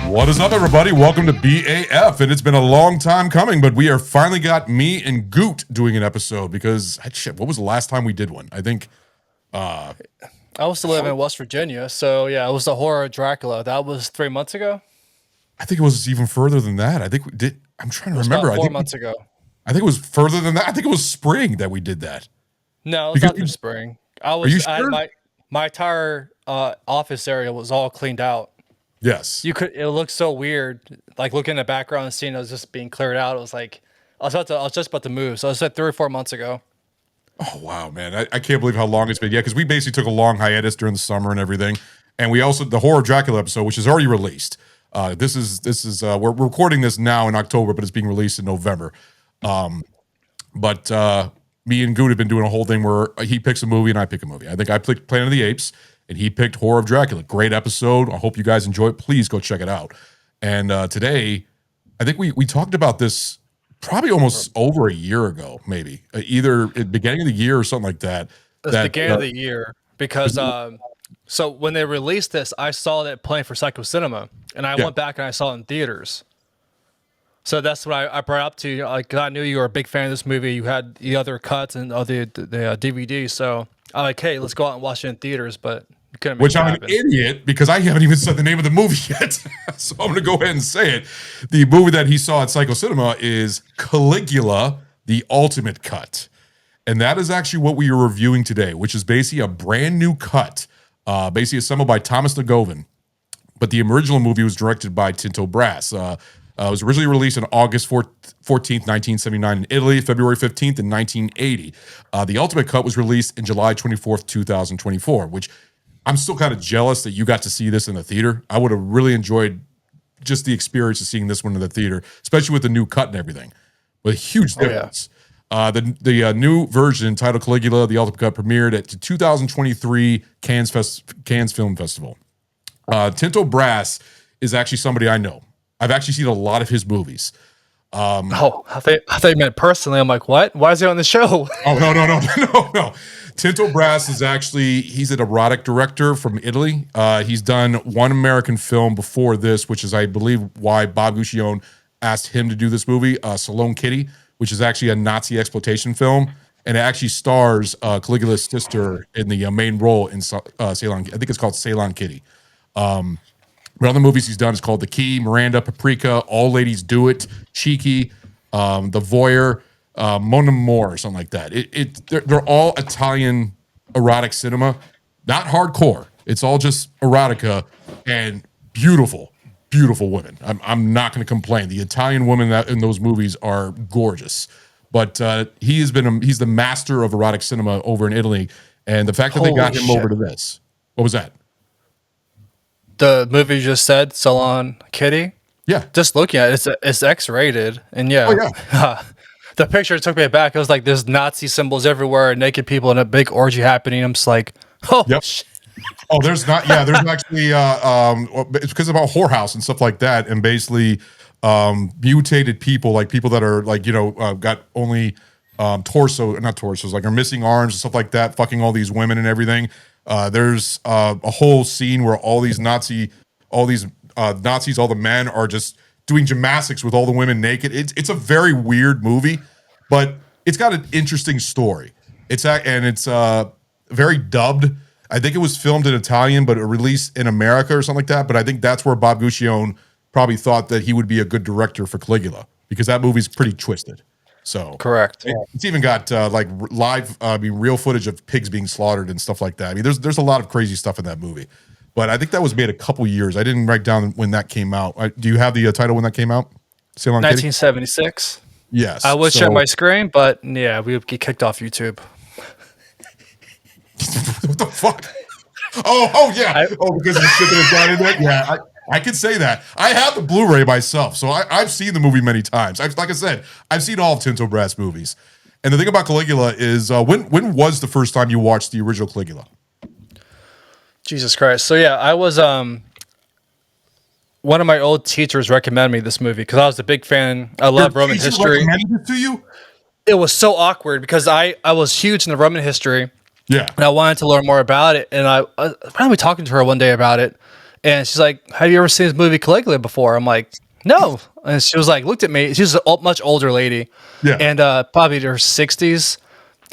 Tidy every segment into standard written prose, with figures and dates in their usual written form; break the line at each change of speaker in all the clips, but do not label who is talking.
What is up, everybody? Welcome to BAF, and it's been a long time coming, but we are finally got me and Goot doing an episode because, shit, what was the last time we did one? I think,
I used to live in West Virginia, so yeah, it was the horror of Dracula. That was 3 months ago.
I think it was even further than that. I think we did. I'm trying to remember.
About 4 months ago.
I think it was further than that. I think it was spring that we did that.
No, it was not through spring.
Are you sure?
My entire office area was all cleaned out.
Yes.
It looked so weird, like looking in the background and seeing it was just being cleared out. It was like I was just about to move. So I said 3 or 4 months ago.
Oh wow, man! I can't believe how long it's been. Yeah, because we basically took a long hiatus during the summer and everything, and we also the horror Dracula episode, which is already released. This is we're recording this now in October, but it's being released in November. But me and Good have been doing a whole thing where he picks a movie and I pick a movie. I think I picked Planet of the Apes and he picked Horror of Dracula. Great episode. I hope you guys enjoy it. Please go check it out. And today, I think we talked about this probably almost over a year ago, maybe either at the beginning of the year or something like that.
It's the beginning of the year because so when they released this, I saw that playing for Psycho Cinema, and I went back and I saw it in theaters. So that's what I brought up to you. Like, I knew you were a big fan of this movie. You had the other cuts and the DVD. So I'm like, hey, let's go out and watch it in theaters. But you couldn't.
Which I'm an idiot because I haven't even said the name of the movie yet. So I'm going to go ahead and say it. The movie that he saw at Psycho Cinema is Caligula, the Ultimate Cut. And that is actually what we are reviewing today, which is basically a brand new cut, basically assembled by Thomas Nagovin. But the original movie was directed by Tinto Brass. It was originally released on August 14th, 1979 in Italy, February 15th in 1980. The Ultimate Cut was released in July 24th, 2024, which I'm still kind of jealous that you got to see this in the theater. I would have really enjoyed just the experience of seeing this one in the theater, especially with the new cut and everything. But a huge difference. The new version titled Caligula, the Ultimate Cut, premiered at the 2023 Cannes Film Festival. Tinto Brass is actually somebody I know. I've actually seen a lot of his movies.
I thought you meant personally. I'm like, what? Why is he on the show?
Oh, no. Tinto Brass is actually, he's an erotic director from Italy. He's done one American film before this, which is, I believe, why Bob Guccione asked him to do this movie, Salon Kitty, which is actually a Nazi exploitation film. And it actually stars Caligula's sister in the main role in Salon. I think it's called Salon Kitty. But other movies he's done is called The Key, Miranda, Paprika, All Ladies Do It, Cheeky, The Voyeur, Mon Amour, or something like that. They're all Italian erotic cinema, not hardcore. It's all just erotica and beautiful, beautiful women. I'm not going to complain. The Italian women that in those movies are gorgeous. But he's the master of erotic cinema over in Italy, and the fact that they got him over to this. What was that?
The movie you just said, Salon Kitty?
Yeah.
Just looking at it, it's X-rated. And the picture took me back. It was like there's Nazi symbols everywhere, naked people, and a big orgy happening. I'm just like, shit.
Oh, there's actually, it's because about whorehouse and stuff like that. And basically mutated people, like people that are like, got only not torsos, like are missing arms and stuff like that, fucking all these women and everything. There's a whole scene where all these Nazis, all the men are just doing gymnastics with all the women naked. It's a very weird movie, but it's got an interesting story. It's very dubbed. I think it was filmed in Italian, but released in America or something like that. But I think that's where Bob Guccione probably thought that he would be a good director for Caligula, because that movie's pretty twisted. So
Correct.
it's even got like live, real footage of pigs being slaughtered and stuff like that. I mean, there's a lot of crazy stuff in that movie. But I think that was made a couple years. I didn't write down when that came out. Do you have the title when that came out?
1976.
Yes.
I would share my screen, but yeah, we would get kicked off YouTube.
What the fuck? Oh yeah. Because the shit that was got in it. Yeah, I can say that. I have the Blu-ray myself, so I've seen the movie many times. Like I said, I've seen all of Tinto Brass movies. And the thing about Caligula is, when was the first time you watched the original Caligula?
Jesus Christ. So yeah, I was one of my old teachers recommended me this movie because I was a big fan. I love Roman history.
Recommended it to you?
It was so awkward because I was huge in the Roman history.
Yeah.
And I wanted to learn more about it. And I was probably talking to her one day about it. And she's like, have you ever seen this movie Caligula before? I'm like, no. And she was like, looked at me. She was a much older lady.
Yeah.
And probably in her 60s.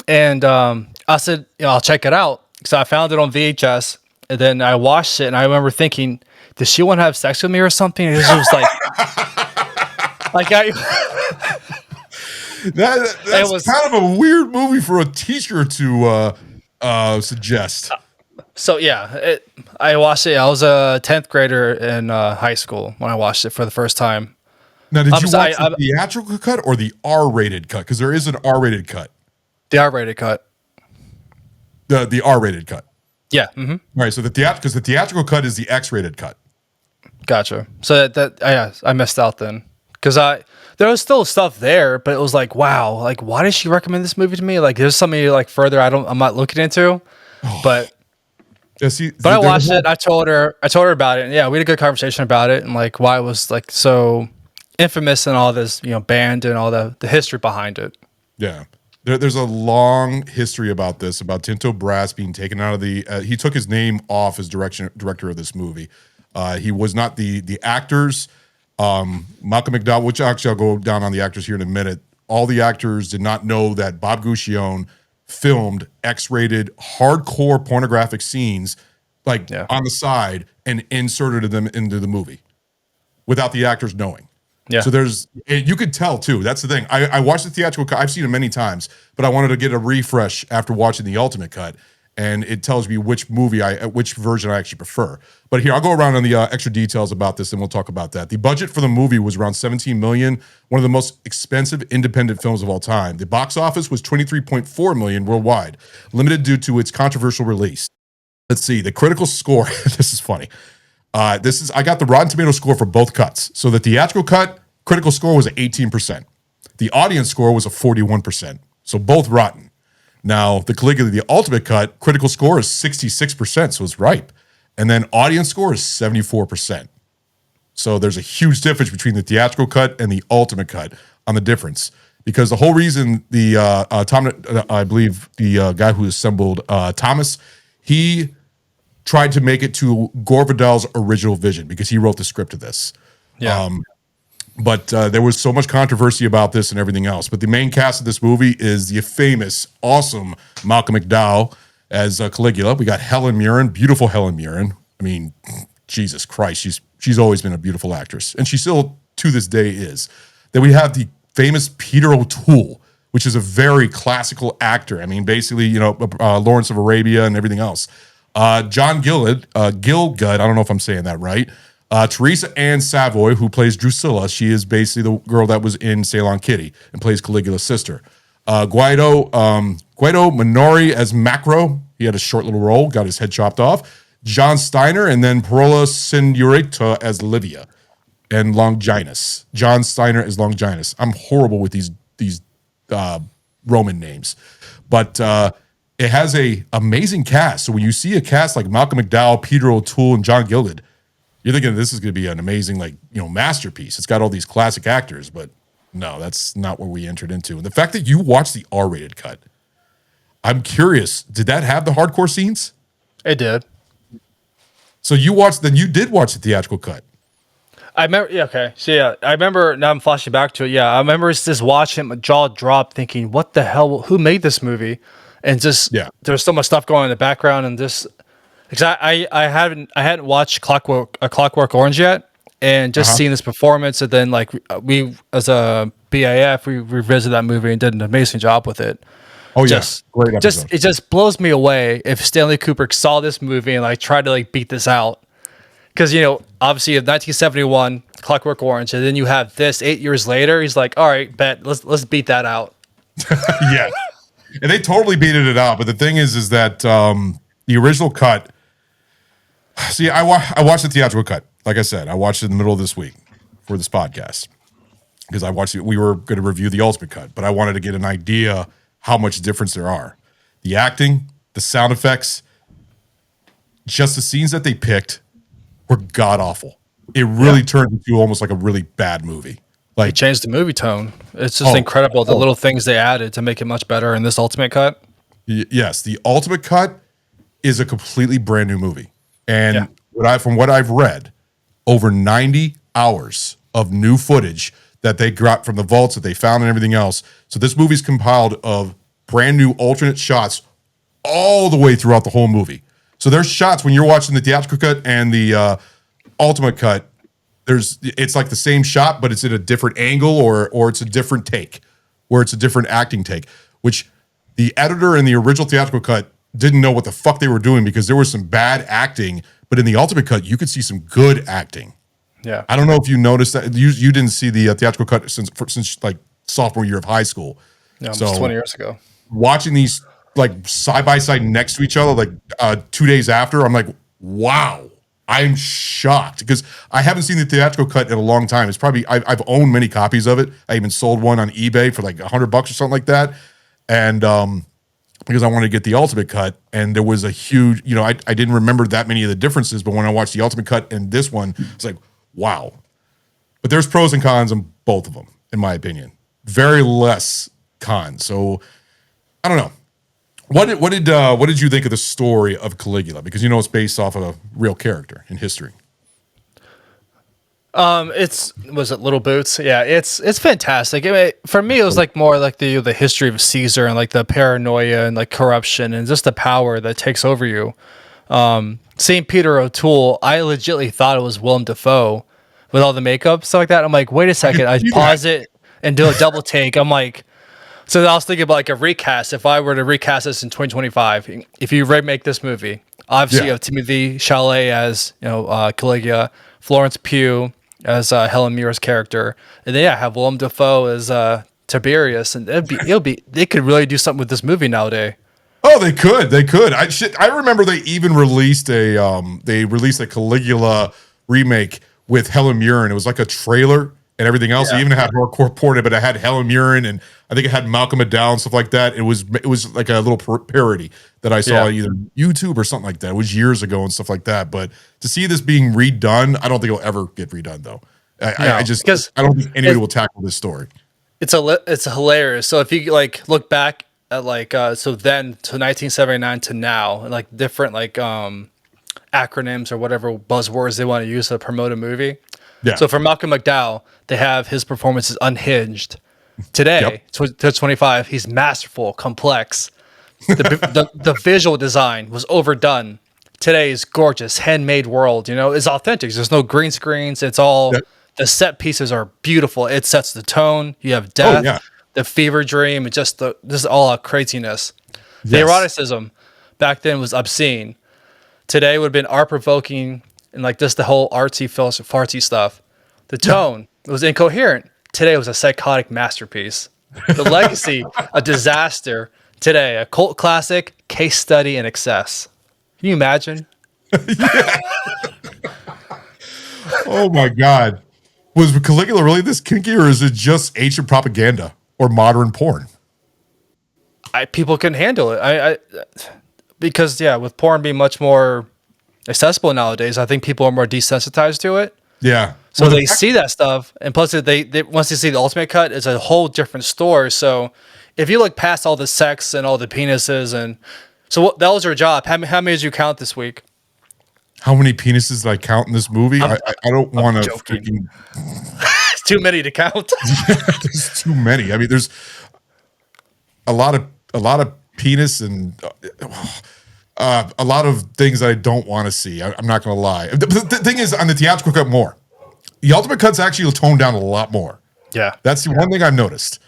And I said, I'll check it out. So I found it on VHS. And then I watched it. And I remember thinking, does she want to have sex with me or something? And it was like,
that's kind of a weird movie for a teacher to suggest.
So yeah, I watched it. I was a 10th grader in high school when I watched it for the first time.
Now, did you watch the theatrical cut or the R-rated cut? Because there is an R-rated cut.
The R-rated cut.
The R-rated cut.
Yeah. Mm-hmm.
All right. So the theatrical cut is the X-rated cut.
Gotcha. So I missed out then because there was still stuff there, but it was like, wow, like why did she recommend this movie to me? Like there's something like further I'm not looking into, but.
Yeah,
but I watched it. I told her about it. And yeah, we had a good conversation about it and like why it was like so infamous and all this, banned and all the history behind it.
Yeah, there's a long history about this, about Tinto Brass being taken out of the. He took his name off as director of this movie. He was not the actors. Malcolm McDowell, which actually I'll go down on the actors here in a minute. All the actors did not know that Bob Guccione filmed X-rated hardcore pornographic scenes on the side and inserted them into the movie without the actors knowing.
Yeah.
So you could tell too. That's the thing. I watched the theatrical cut. I've seen it many times, but I wanted to get a refresh after watching the ultimate cut. And it tells me which version I actually prefer. But here, I'll go around on the extra details about this, and we'll talk about that. The budget for the movie was around $17 million, one of the most expensive independent films of all time. The box office was $23.4 million worldwide, limited due to its controversial release. Let's see, the critical score, this is funny. I got the Rotten Tomato score for both cuts. So the theatrical cut, critical score was 18%. The audience score was a 41%. So both rotten. Now, the Caligula, the ultimate cut, critical score is 66%, so it's ripe. And then audience score is 74%. So there's a huge difference between the theatrical cut and the ultimate cut on the difference. Because the whole reason I believe the guy who assembled Thomas, he tried to make it to Gore Vidal's original vision because he wrote the script of this.
Yeah.
But there was so much controversy about this and everything else. But the main cast of this movie is the famous, awesome Malcolm McDowell as Caligula. We got Helen Mirren, beautiful Helen Mirren. I mean, Jesus Christ, she's always been a beautiful actress, and she still to this day is. Then we have the famous Peter O'Toole, which is a very classical actor. I mean, basically, Lawrence of Arabia and everything else. John Gilgood, I don't know if I'm saying that right. Teresa Ann Savoy, who plays Drusilla, she is basically the girl that was in Ceylon Kitty and plays Caligula's sister. Guido Minori as Macro. He had a short little role, got his head chopped off. John Steiner, and then Parola Sindurita as Livia. And Longinus. John Steiner as Longinus. I'm horrible with these Roman names. But it has a amazing cast. So when you see a cast like Malcolm McDowell, Peter O'Toole, and John Gilgood, you're thinking this is going to be an amazing, masterpiece. It's got all these classic actors, but no, that's not what we entered into. And the fact that you watched the R-rated cut, I'm curious, did that have the hardcore scenes?
It did.
So you did watch the theatrical cut.
I remember, yeah, okay. So yeah, I remember, now I'm flashing back to it. Yeah, I remember just watching my jaw drop thinking, what the hell, who made this movie? and just there's so much stuff going on in the background, and just because I hadn't watched Clockwork Orange yet, and just seeing this performance, and then like we as a BAF we revisited that movie and did an amazing job with it.
Oh yes, great episode.
It just blows me away if Stanley Kubrick saw this movie and like tried to like beat this out, because obviously you have 1971 Clockwork Orange, and then you have this 8 years later. He's like, all right, bet let's beat that out.
Yeah, and they totally beat it out. But the thing is that the original cut. See, I watched the theatrical cut. Like I said, I watched it in the middle of this week for this podcast because I watched it. We were going to review the ultimate cut, but I wanted to get an idea how much difference there are. The acting, the sound effects, just the scenes that they picked were god awful. It really turned into almost like a really bad movie. Like
it changed the movie tone. It's just incredible the little things they added to make it much better in this ultimate cut.
Yes, the ultimate cut is a completely brand new movie. And from what I've read, over 90 hours of new footage that they got from the vaults that they found and everything else. So this movie's compiled of brand new alternate shots all the way throughout the whole movie. So there's shots when you're watching the theatrical cut and the ultimate cut, it's like the same shot, but it's in a different angle or it's a different take, where it's a different acting take, which the editor in the original theatrical cut didn't know what the fuck they were doing because there was some bad acting, but in the ultimate cut, you could see some good acting.
Yeah.
I don't know if you noticed that. You didn't see the theatrical cut since like sophomore year of high school.
Yeah, almost 20 years ago.
Watching these like side by side next to each other, like 2 days after, I'm like, wow, I'm shocked because I haven't seen the theatrical cut in a long time. It's probably I've owned many copies of it. I even sold one on eBay for like $100 or something like that, and because I wanted to get the ultimate cut, and there was a huge, I didn't remember that many of the differences, but when I watched the ultimate cut and this one, it's like, wow. But there's pros and cons on both of them, in my opinion. Very less cons. So I don't know. What did you think of the story of Caligula? Because it's based off of a real character in history.
Was it Little Boots? Yeah, it's fantastic. I mean, for me, it was like more like the history of Caesar and like the paranoia and like corruption and just the power that takes over you. Seeing Peter O'Toole, I legitimately thought it was Willem Dafoe with all the makeup stuff like that. I'm like, wait a second, I pause it and do a double take. I'm like, so I was thinking about like a recast. If I were to recast this in 2025, if you remake this movie, obviously you have Timothy Chalamet as Caligula, Florence Pugh as Helen Mirren's character, and then have Willem Dafoe as Tiberius, and they could really do something with this movie nowadays.
Oh, they could. I remember they even released a Caligula remake with Helen Mirren. It was like a trailer and everything else. It even had hardcore porn, but it had Helen Mirren and I think it had Malcolm McDowell and stuff like that. It was like a little parody that I saw on either YouTube or something like that. It was years ago and stuff like that. But to see this being redone, I don't think it'll ever get redone though. I don't think anybody will tackle this story.
It's hilarious. So if you like look back at like so then to 1979 to now, and like different like acronyms or whatever buzzwords they want to use to promote a movie. Yeah. So for Malcolm McDowell, they have his performances unhinged. Today, to 25, he's masterful, complex. The visual design was overdone. Today's gorgeous, handmade world, is authentic. There's no green screens. It's all the set pieces are beautiful. It sets the tone. You have death, the fever dream, and just this is all craziness. Yes. The eroticism back then was obscene. Today would have been art provoking and like just the whole artsy, fartsy stuff. The tone was incoherent. Today was a psychotic masterpiece. The legacy, a disaster. Today, a cult classic, case study in excess. Can you imagine?
Oh my God. Was Caligula really this kinky, or is it just ancient propaganda or modern porn?
People can handle it. Because with porn being much more accessible nowadays, I think people are more desensitized to it.
Yeah.
So they see that stuff, and plus they once they see the ultimate cut, it's a whole different story. So if you look past all the sex and all the penises, and so that was your job. How many did you count this week?
How many penises did I count in this movie? I don't want to freaking.
It's too many to count.
There's too many. I mean, there's a lot of penis and a lot of things that I don't want to see. I'm not going to lie. The thing is, on the theatrical cut, more. The ultimate cut's actually toned down a lot more.
Yeah.
That's the one thing I've noticed.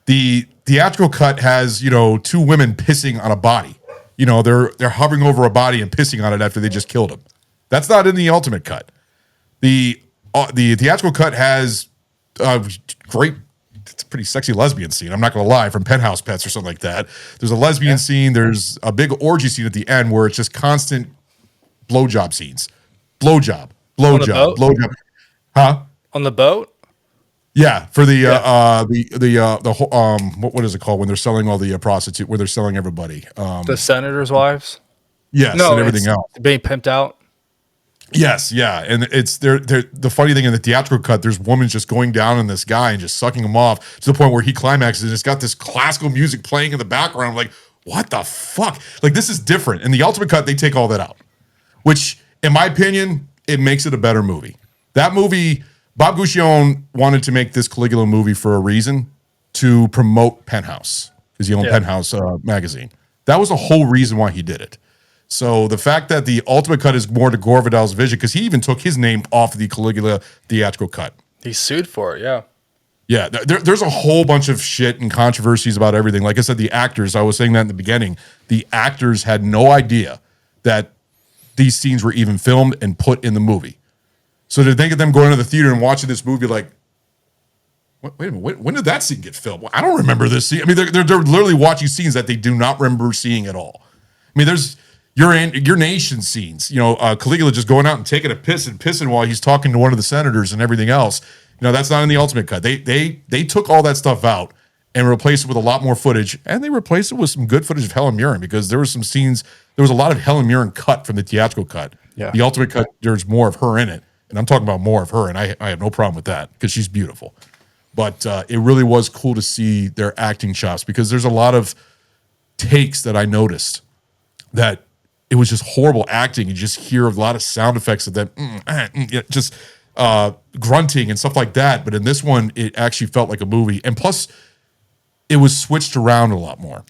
The theatrical cut has, two women pissing on a body. They're hovering over a body and pissing on it after they just killed him. That's not in the ultimate cut. The theatrical cut has it's a pretty sexy lesbian scene. I'm not going to lie, from Penthouse Pets or something like that. There's a lesbian scene. There's a big orgy scene at the end where it's just constant blowjob scenes. Blowjob. Huh?
On the boat?
Yeah, for the what is it called when they're selling all the prostitute, where they're selling everybody?
The senator's wives?
Yes, and everything else.
Being pimped out?
Yes, yeah. And it's the funny thing in the theatrical cut, there's women just going down on this guy and just sucking him off to the point where he climaxes and it's got this classical music playing in the background. I'm like, what the fuck? Like, this is different. In the ultimate cut, they take all that out, which, in my opinion, it makes it a better movie. That movie, Bob Guccione wanted to make this Caligula movie for a reason, to promote Penthouse, because he owned Penthouse magazine. That was the whole reason why he did it. So the fact that the ultimate cut is more to Gore Vidal's vision, because he even took his name off the Caligula theatrical cut.
He sued for it, yeah.
Yeah, there's a whole bunch of shit and controversies about everything. Like I said, the actors, I was saying that in the beginning, the actors had no idea that these scenes were even filmed and put in the movie. So to think of them going to the theater and watching this movie like, wait a minute, when did that scene get filmed? Well, I don't remember this scene. I mean, they're literally watching scenes that they do not remember seeing at all. I mean, there's your nation scenes, Caligula just going out and taking a piss and pissing while he's talking to one of the senators and everything else. That's not in the ultimate cut. They took all that stuff out and replaced it with a lot more footage, and they replaced it with some good footage of Helen Mirren, because there were some scenes, there was a lot of Helen Mirren cut from the theatrical cut.
Yeah.
The ultimate cut, there's more of her in it, and I'm talking about more of her, and I have no problem with that because she's beautiful. But it really was cool to see their acting chops, because there's a lot of takes that I noticed that it was just horrible acting. You just hear a lot of sound effects of them just grunting and stuff like that. But in this one, it actually felt like a movie. And plus, it was switched around a lot more.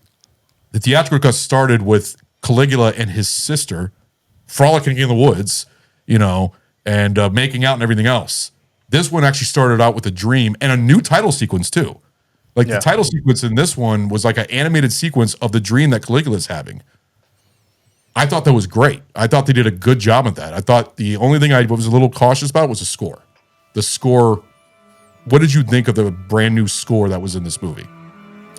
The theatrical cut started with Caligula and his sister frolicking in the woods, and making out and everything else. This one actually started out with a dream and a new title sequence too. Like the title sequence in this one was like an animated sequence of the dream that Caligula's having. I thought that was great. I thought they did a good job at that. I thought the only thing I was a little cautious about was the score. The score, what did you think of the brand new score that was in this movie?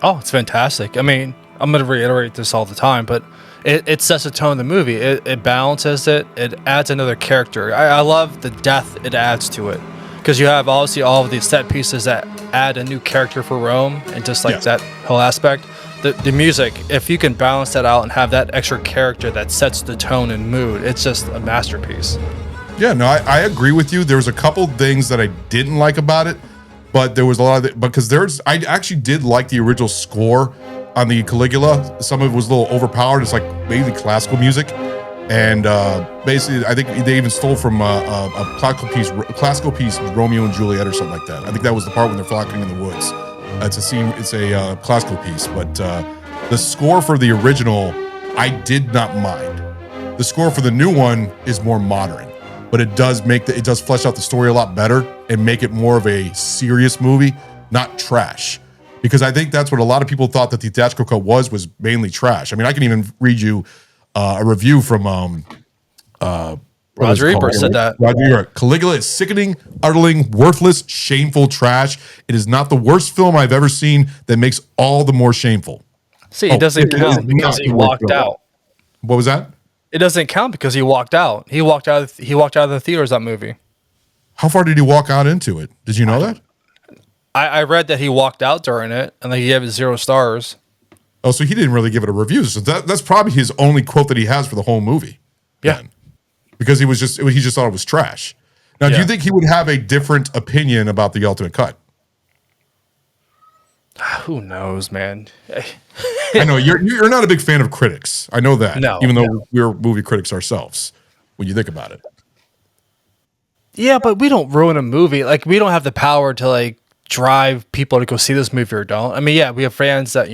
Oh, it's fantastic. I mean, I'm going to reiterate this all the time, but it sets the tone of the movie. It balances it. It adds another character. I love the depth it adds to it, because you have obviously all of these set pieces that add a new character for Rome, and just like that whole aspect. The music, if you can balance that out and have that extra character that sets the tone and mood, it's just a masterpiece.
Yeah, no, I agree with you. There was a couple things that I didn't like about it, but there was a lot of it, because I actually did like the original score on the Caligula. Some of it was a little overpowered. It's like mainly classical music. And basically, I think they even stole from a classical piece, Romeo and Juliet or something like that. I think that was the part when they're frolicking in the woods. It's a classical piece, but the score for the original, I did not mind. The score for the new one is more modern, but it does flesh out the story a lot better and make it more of a serious movie, not trash. Because I think that's what a lot of people thought that the theatrical cut was mainly trash. I mean, I can even read you a review from
Roger Ebert said that.
Roger Ebert. Caligula is sickening, utterly worthless, shameful trash. It is not the worst film I've ever seen that makes all the more shameful.
See, it doesn't count because he walked out.
What was that?
It doesn't count because he walked out. He walked out of the theaters, that movie.
How far did he walk out into it? Did you know that?
I read that he walked out during it, and he gave it 0 stars.
Oh, so he didn't really give it a review. So that's probably his only quote that he has for the whole movie.
Yeah.
Then. Because he just thought it was trash. Now, do you think he would have a different opinion about the ultimate cut?
Who knows, man?
I know you're not a big fan of critics. I know that.
No,
even though we're movie critics ourselves, when you think about it.
Yeah, but we don't ruin a movie. Like, we don't have the power to drive people to go see this movie or don't. I mean, yeah, we have fans that,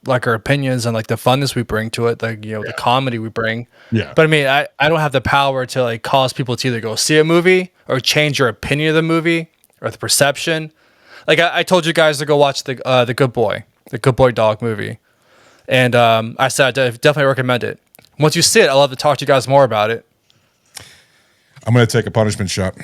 like our opinions and like the funness we bring to it, like, the comedy we bring.
Yeah.
But I mean, I don't have the power to like cause people to either go see a movie or change your opinion of the movie or the perception. Like I told you guys to go watch the Good Boy Dog movie. And I said I definitely recommend it. Once you see it, I'd love to talk to you guys more about it.
I'm going to take a punishment shot.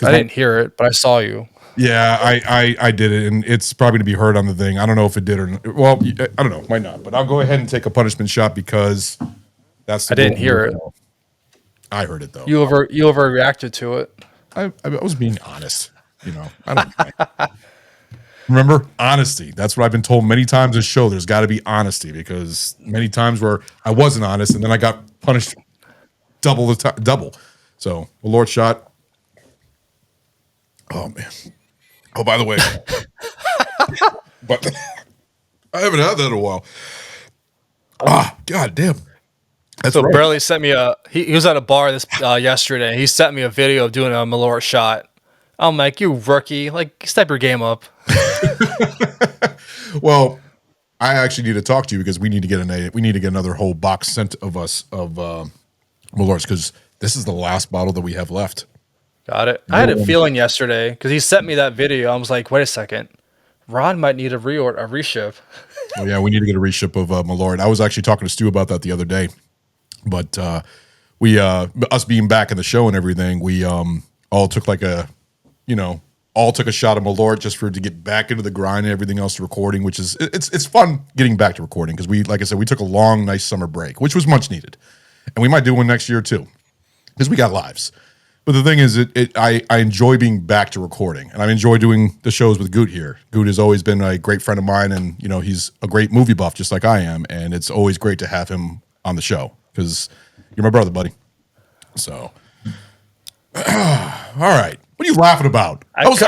I didn't hear it, but I saw you.
Yeah, I did it, and it's probably to be heard on the thing. I don't know if it did or not. Well, I don't know. Might not. But I'll go ahead and take a punishment shot because that's the
I didn't hear it.
I heard it, though.
You overreacted to it.
I was being honest. I don't remember honesty. That's what I've been told many times in this show. There's got to be honesty because many times where I wasn't honest and then I got punished double. So, Lord shot. Oh man. Oh, by the way, but I haven't had that in a while. God damn. That's
so
right.
Burley sent me he was at a bar this yesterday. He sent me a video of doing a Malort shot. I'm like, you rookie, like step your game up.
Well, I actually need to talk to you because we need to get another whole box sent of us of Malorts because this is the last bottle that we have left.
Got it. I had a feeling yesterday because he sent me that video. I was like, wait a second, Ron might need a reship.
Oh yeah, we need to get a reship of Malort. I was actually talking to Stu about that the other day, but we us being back in the show and everything, we all took like a, all took a shot of Malort just to get back into the grind and everything else to recording, which is it's fun getting back to recording because we, like I said, we took a long, nice summer break, which was much needed, and we might do one next year too because we got lives. But the thing is, I enjoy being back to recording, and I enjoy doing the shows with Goot here. Goot has always been a great friend of mine, and he's a great movie buff just like I am, and it's always great to have him on the show because you're my brother, buddy. So, all right, what are you laughing about? I was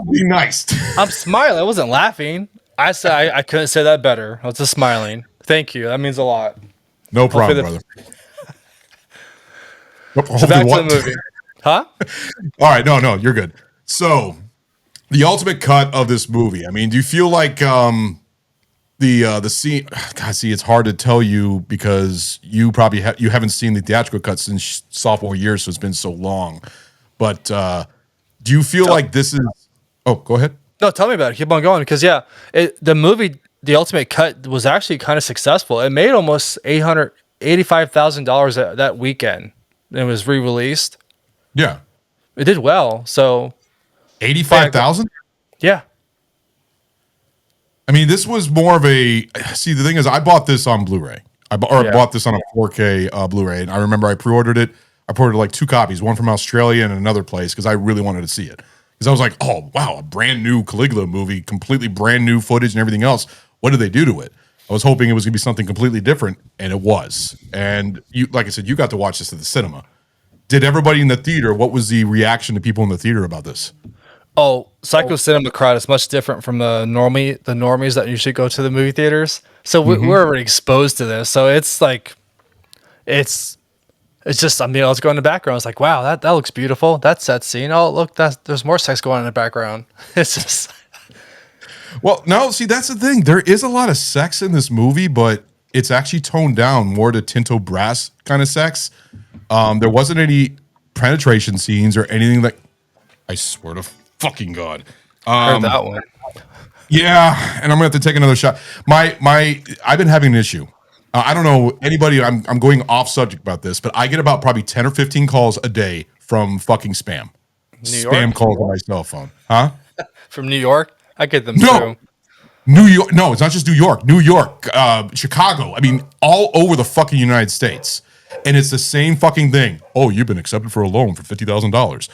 being nice.
I'm smiling. I wasn't laughing. I said I couldn't say that better. I was just smiling. Thank you. That means a lot.
No problem, brother.
So back to the movie. Huh?
All right, no, you're good. So, the ultimate cut of this movie. I mean, do you feel like the scene? God, see, it's hard to tell you because you probably you haven't seen the theatrical cut since sophomore year, so it's been so long. But do you feel like this is? Oh, go ahead.
No, tell me about it. Keep on going because the movie, the ultimate cut, was actually kind of successful. It made almost $85,000 that weekend. It was re-released.
Yeah,
it did well. So,
85,000.
Yeah.
I mean, this was more of a. See, the thing is, I bought this on Blu-ray. I bought this on a 4K Blu-ray, and I remember I pre-ordered it. I pre-ordered like 2 copies, one from Australia and another place because I really wanted to see it. Because I was like, oh wow, a brand new Caligula movie, completely brand new footage and everything else. What did they do to it? I was hoping it was going to be something completely different, and it was. And you, like I said, you got to watch this at the cinema. Did everybody in the theater? What was the reaction to people in the theater about this?
Oh, Psycho Cinema crowd is much different from the normies that usually go to the movie theaters. So we're already exposed to this. So it's like, it's just, I mean, I was going in the background. It's like, wow, that looks beautiful. That set scene. Oh, look, there's more sex going on in the background. It's just.
Well, no, see, that's the thing. There is a lot of sex in this movie, but it's actually toned down more to Tinto Brass kind of sex. There wasn't any penetration scenes or anything like. I swear to fucking God.
Heard that one.
Yeah, and I'm gonna have to take another shot. I've been having an issue. I don't know anybody. I'm going off subject about this, but I get about probably 10 or 15 calls a day from fucking spam. Spam calls on my cell phone. Huh?
From New York? I get them too.
New York. No, it's not just New York. New York, Chicago. I mean, all over the fucking United States. And it's the same fucking thing. Oh, you've been accepted for a loan for $50,000.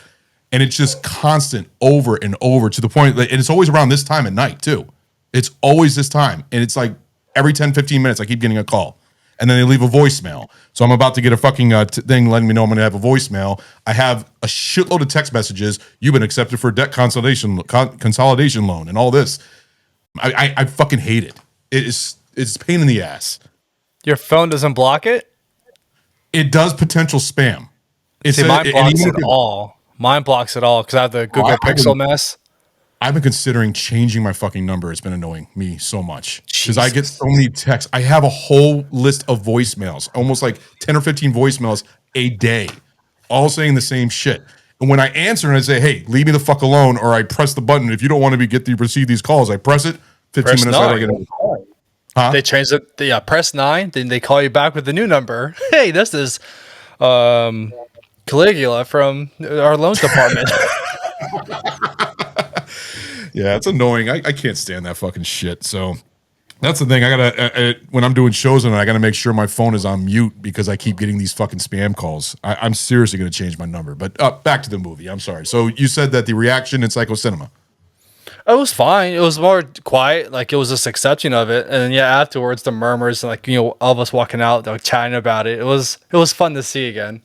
And it's just constant over and over to the point that, and it's always around this time at night too. It's always this time. And it's like every 10, 15 minutes, I keep getting a call. And then they leave a voicemail. So I'm about to get a fucking thing letting me know I'm going to have a voicemail. I have a shitload of text messages. You've been accepted for a debt consolidation loan and all this. I fucking hate it. It's a pain in the ass.
Your phone doesn't block it?
It does potential spam.
Mine blocks it all. Mine blocks it all because I have the Google Pixel mess.
I've been considering changing my fucking number. It's been annoying me so much because I get so many texts. I have a whole list of voicemails, almost like 10 or 15 voicemails a day, all saying the same shit. And when I answer and I say, hey, leave me the fuck alone, or I press the button, if you don't want to receive these calls, I press it, 15 minutes later I get a call.
Huh? They changed it. Yeah, press 9, then they call you back with the new number. Hey, this is Caligula from our loans department.
Yeah, it's annoying. I can't stand that fucking shit. So that's the thing. I gotta when I'm doing shows and I gotta make sure my phone is on mute because I keep getting these fucking spam calls. I'm seriously gonna change my number. But back to the movie. I'm sorry. So you said that the reaction in Psycho Cinema.
It was fine. It was more quiet. Like it was just accepting of it. And yeah, afterwards the murmurs and like all of us walking out, like chatting about it. It was fun to see again.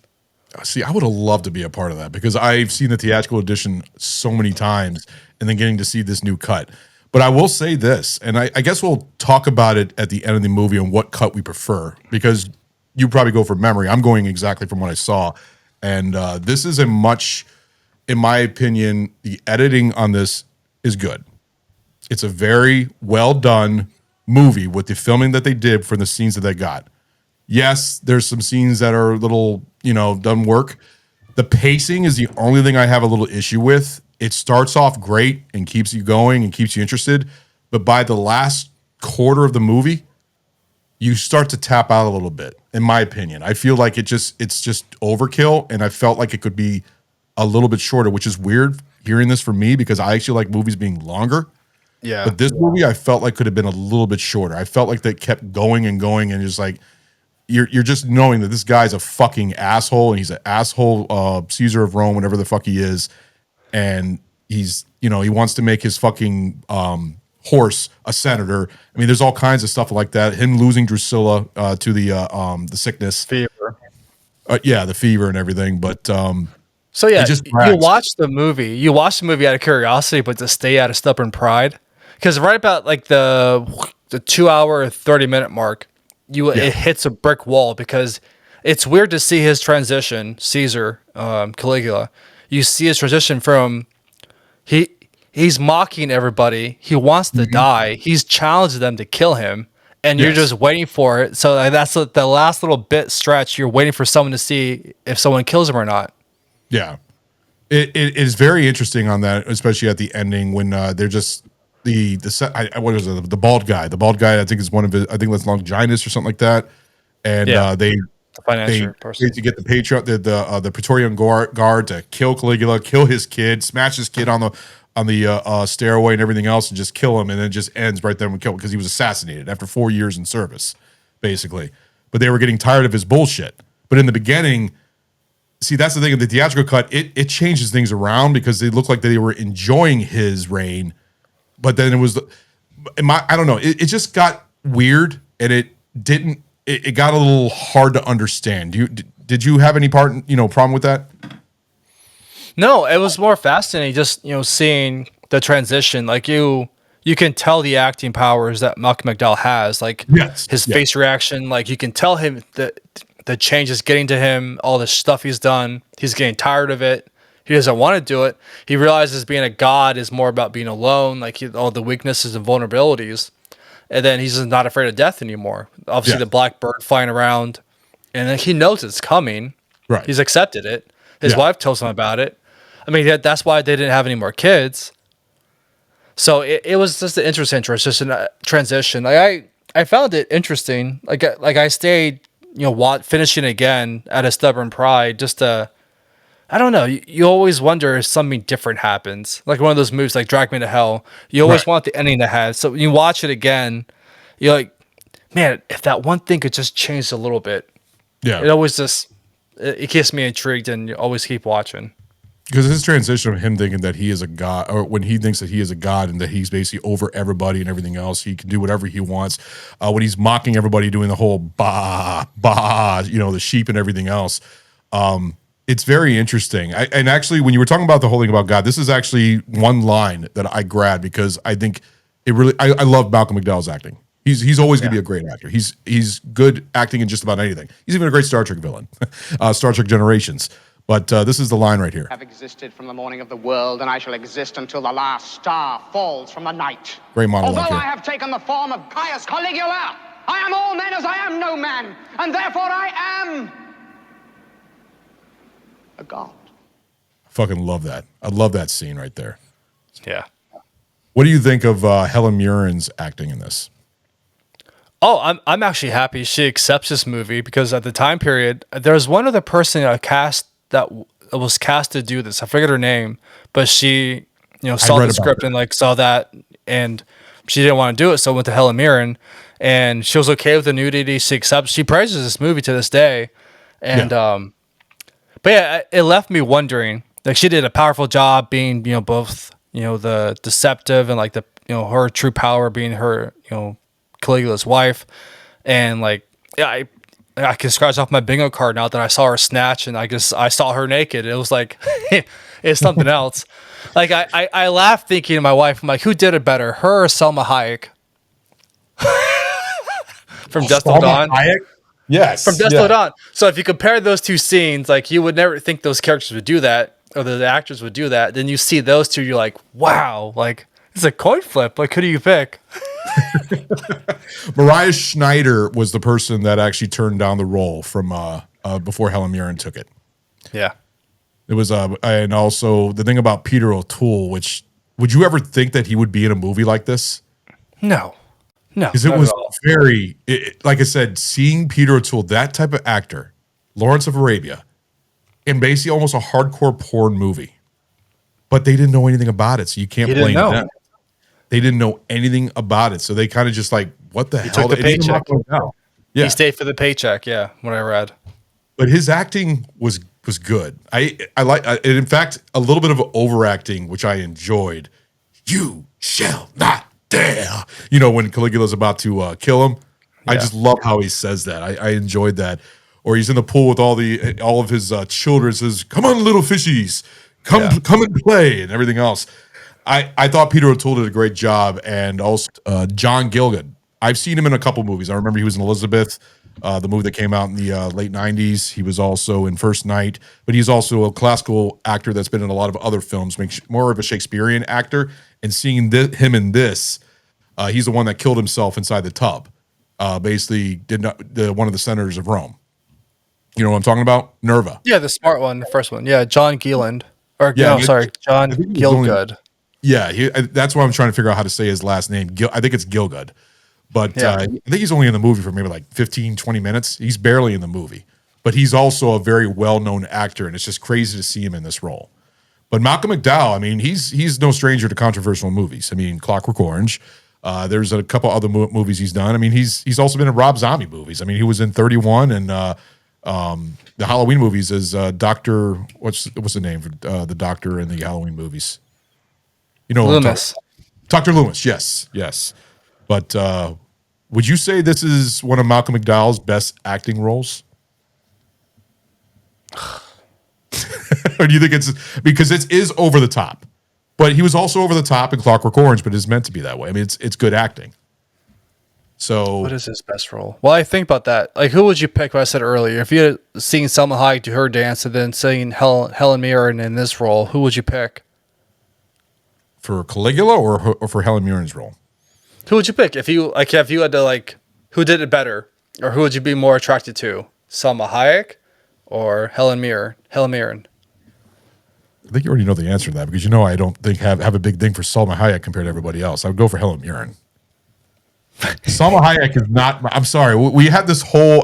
See, I would have loved to be a part of that because I've seen the theatrical edition so many times and then getting to see this new cut. But I will say this, and I guess we'll talk about it at the end of the movie and what cut we prefer because you probably go from memory. I'm going exactly from what I saw. And this is a much, in my opinion, the editing on this is good. It's a very well done movie with the filming that they did for the scenes that they got. Yes, there's some scenes that are a little, doesn't work. The pacing is the only thing I have a little issue with. It starts off great and keeps you going and keeps you interested. But by the last quarter of the movie, you start to tap out a little bit, in my opinion. I feel like it's just overkill, and I felt like it could be a little bit shorter, which is weird hearing this from me because I actually like movies being longer.
Yeah.
But this movie I felt like could have been a little bit shorter. I felt like they kept going and going and just like you're just knowing that this guy's a fucking asshole and he's an asshole Caesar of Rome, whatever the fuck he is. And he's, he wants to make his fucking horse a senator. I mean, there's all kinds of stuff like that. Him losing Drusilla to the sickness.
Fever.
Yeah, the fever and everything. But
so yeah, you watch the movie. You watch the movie out of curiosity, but to stay out of stubborn pride. Because right about like the 2 hour, 30-minute mark, it hits a brick wall because it's weird to see his transition, Caesar, Caligula. You see his transition from he's mocking everybody. He wants to die. He's challenged them to kill him, and you're just waiting for it. So that's the last little bit stretch. You're waiting for someone to see if someone kills him or not.
Yeah, it is very interesting on that, especially at the ending when they're just what is it? The bald guy. The bald guy. I think is one of his. I think that's Longinus or something like that. And they basically get the Praetorian guard to kill Caligula, kill his kid, smash his kid on the stairway and everything else, and just kill him. And then it just ends right there with kill because he was assassinated after 4 years in service, basically. But they were getting tired of his bullshit. But in the beginning, see, that's the thing of the theatrical cut. It changes things around because they looked like they were enjoying his reign. But then it was, I don't know. It just got weird, and it didn't. It got a little hard to understand. Did you have any problem with that?
No, it was more fascinating. Just seeing the transition. Like you can tell the acting powers that Malcolm McDowell has. Like his face reaction. Like you can tell him that the change is getting to him. All the stuff he's done. He's getting tired of it. He doesn't want to do it. He realizes being a god is more about being alone, like all the weaknesses and vulnerabilities. And then he's just not afraid of death anymore. Obviously, the black bird flying around. And then he knows it's coming. Right. He's accepted it. His wife tells him about it. I mean, that's why they didn't have any more kids. So it was just an interesting transition. Like I found it interesting. Like I stayed, finishing again out of stubborn pride just to... I don't know. You always wonder if something different happens. Like one of those movies like Drag Me to Hell. You always want the ending to have. So when you watch it again, you're like, man, if that one thing could just change a little bit. Yeah. It always it keeps me intrigued and you always keep watching.
Because his transition of him thinking that he is a god, or when he thinks that he is a god and that he's basically over everybody and everything else, he can do whatever he wants. When he's mocking everybody, doing the whole bah, the sheep and everything else. It's very interesting. And actually, when you were talking about the whole thing about God, this is actually one line that I grabbed because I think it really. I love Malcolm McDowell's acting. He's always going to be a great actor. He's good acting in just about anything. He's even a great Star Trek villain, Star Trek Generations. But this is the line right here.
Have existed from the morning of the world, and I shall exist until the last star falls from the night.
Great monologue
Although
here.
I have taken the form of Caius Caligula, I am all men as I am no man, and therefore I am a god.
I fucking love that. I love that scene right there.
Yeah.
What do you think of Helen Mirren's acting in this?
Oh, I'm actually happy she accepts this movie because at the time period, there was one other person that was cast to do this. I forget her name, but she, saw the script and like saw that, and she didn't want to do it, so went to Helen Mirren, and she was okay with the nudity. She accepts. She praises this movie to this day, and but yeah, it left me wondering. Like she did a powerful job being, both, the deceptive and like the, her true power being her, Caligula's wife, and like I can scratch off my bingo card now that I saw her snatch, and I saw her naked. It was like it's something else. Like I laughed thinking to my wife, I'm like, who did it better, her or Selma Hayek? From Dusk Till Dawn.
Hayek? Yes.
From Dusk Till Dawn. So if you compare those two scenes, like you would never think those characters would do that, or the actors would do that. Then you see those two, you're like, wow, like it's a coin flip. Like who do you pick?
Mariah Schneider was the person that actually turned down the role from before Helen Mirren took it.
Yeah.
It was and also the thing about Peter O'Toole, which would you ever think that he would be in a movie like this?
No.
Because it was very, like I said, seeing Peter O'Toole, that type of actor, Lawrence of Arabia, in basically almost a hardcore porn movie. But they didn't know anything about it, so you can't blame them. They didn't know anything about it, so they kind of just like, what the hell?
Took the paycheck.
Yeah.
He stayed for the paycheck, yeah, what I read.
But his acting was good. I like, in fact, a little bit of overacting, which I enjoyed. You shall not dare. When Caligula's about to kill him. Yeah. I just love how he says that. I enjoyed that. Or he's in the pool with all of his children, says, "Come on, little fishies, come and play," and everything else. I thought Peter O'Toole did a great job, and also John Gielgud. I've seen him in a couple movies. I remember he was in Elizabeth, the movie that came out in the late 90s. He was also in First Night, but he's also a classical actor that's been in a lot of other films, more of a Shakespearean actor. And seeing him in this, he's the one that killed himself inside the tub. Basically, one of the senators of Rome. You know what I'm talking about? Nerva.
Yeah, the smart one, the first one. Yeah, John Gielgud. John Gielgud.
That's why I'm trying to figure out how to say his last name. I think it's Gielgud. But I think he's only in the movie for maybe like 15, 20 minutes. He's barely in the movie. But he's also a very well-known actor, and it's just crazy to see him in this role. But Malcolm McDowell, I mean, he's no stranger to controversial movies. I mean, Clockwork Orange. There's a couple other movies he's done. I mean, he's also been in Rob Zombie movies. I mean, he was in 31 and the Halloween movies as Dr. What's the name for the doctor in the Halloween movies?
Loomis.
Dr. Loomis, yes. But would you say this is one of Malcolm McDowell's best acting roles? Or do you think it's because it is over the top? But he was also over the top in Clockwork Orange, but it's meant to be that way. I mean, it's good acting. So
what is his best role? Well, I think about that. Like, who would you pick? What I said earlier, if you had seen Selma Hayek do her dance and then seeing Helen Mirren in this role, who would you pick?
For Caligula or for Helen Mirren's role?
Who would you pick if you had to who did it better, or who would you be more attracted to? Selma Hayek or Helen Mirren?
I think you already know the answer to that because I don't think have a big thing for Selma Hayek compared to everybody else. I would go for Helen Mirren. Selma Hayek is not. I'm sorry. We had this whole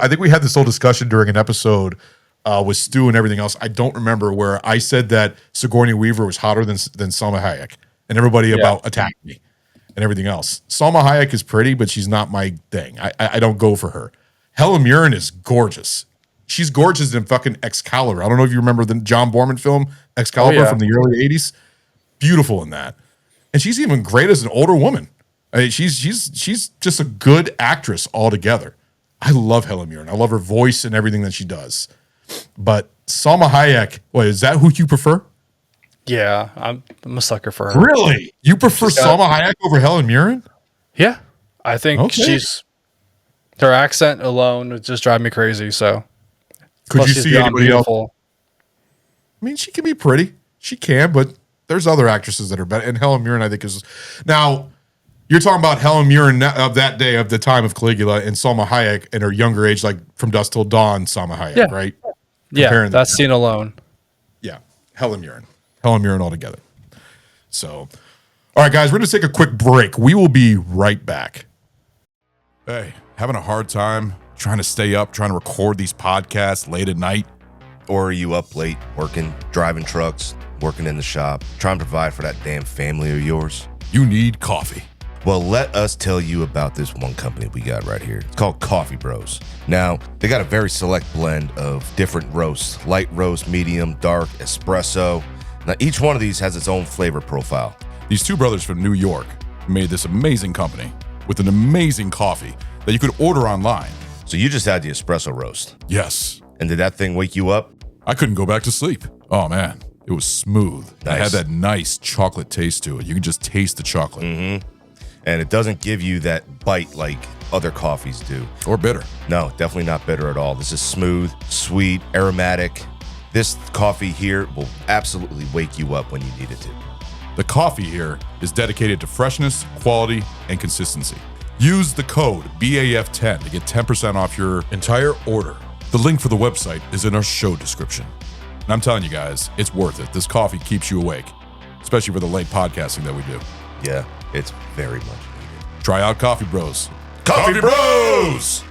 discussion during an episode with Stu and everything else. I don't remember where I said that Sigourney Weaver was hotter than Selma Hayek, and everybody about attacked me and everything else. Selma Hayek is pretty, but she's not my thing. I don't go for her. Helen Mirren is gorgeous. She's gorgeous in fucking Excalibur. I don't know if you remember the John Borman film Excalibur from the early 80s. Beautiful in that. And she's even great as an older woman. I mean, she's just a good actress altogether. I love Helen Mirren. I love her voice and everything that she does. But Salma Hayek, is that who you prefer?
Yeah, I'm a sucker for her.
Really? You prefer Salma Hayek over Helen Mirren?
Yeah. I think her accent alone would just drive me crazy. So
could you see anybody else? I mean, she can be pretty. She can, but there's other actresses that are better. And Helen Mirren, I think, is now. You're talking about Helen Mirren of that day, of the time of Caligula, and Salma Hayek in her younger age, like From Dusk Till Dawn, Salma Hayek, right?
Yeah, that scene alone.
Yeah, Helen Mirren altogether. So, all right, guys, we're going to take a quick break. We will be right back. Hey, having a hard time trying to stay up, trying to record these podcasts late at night?
Or are you up late, working, driving trucks, working in the shop, trying to provide for that damn family of yours?
You need coffee.
Well, let us tell you about this one company we got right here. It's called Coffee Bros. Now, they got a very select blend of different roasts: light roast, medium, dark, espresso. Now, each one of these has its own flavor profile.
These two brothers from New York made this amazing company with an amazing coffee that you could order online.
So you just had the espresso roast.
Yes.
And did that thing wake you up?
I couldn't go back to sleep. Oh, man. It was smooth.
Nice.
It had that nice chocolate taste to it. You can just taste the chocolate.
Mm-hmm. And it doesn't give you that bite like other coffees do.
Or bitter.
No, definitely not bitter at all. This is smooth, sweet, aromatic. This coffee here will absolutely wake you up when you need it to.
The coffee here is dedicated to freshness, quality, and consistency. Use the code BAF10 to get 10% off your entire order. The link for the website is in our show description. And I'm telling you guys, it's worth it. This coffee keeps you awake, especially for the late podcasting that we do.
Yeah, it's very much needed.
Try out Coffee Bros. Coffee Bros!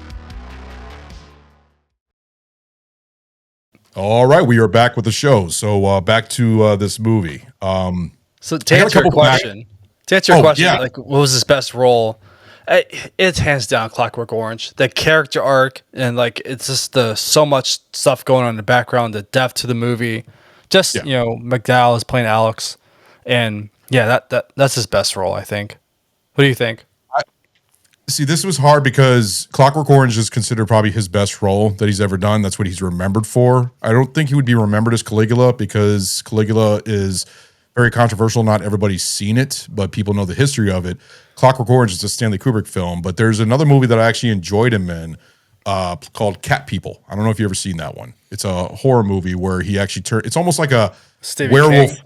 All right, we are back with the show. So back to this movie.
So to answer your question,
yeah.
like what was his best role? It's hands down Clockwork Orange. The character arc and like it's just so much stuff going on in the background, the depth to the movie. Just McDowell is playing Alex, and yeah, that's his best role, I think. What do you think?
See, this was hard because Clockwork Orange is considered probably his best role that he's ever done. That's what he's remembered for. I don't think he would be remembered as Caligula because Caligula is very controversial. Not everybody's seen it, but people know the history of it. Clockwork Orange is a Stanley Kubrick film, but there's another movie that I actually enjoyed him in called Cat People. I don't know if you've ever seen that one. It's a horror movie where he actually it's almost like a
Stephen
werewolf.
King.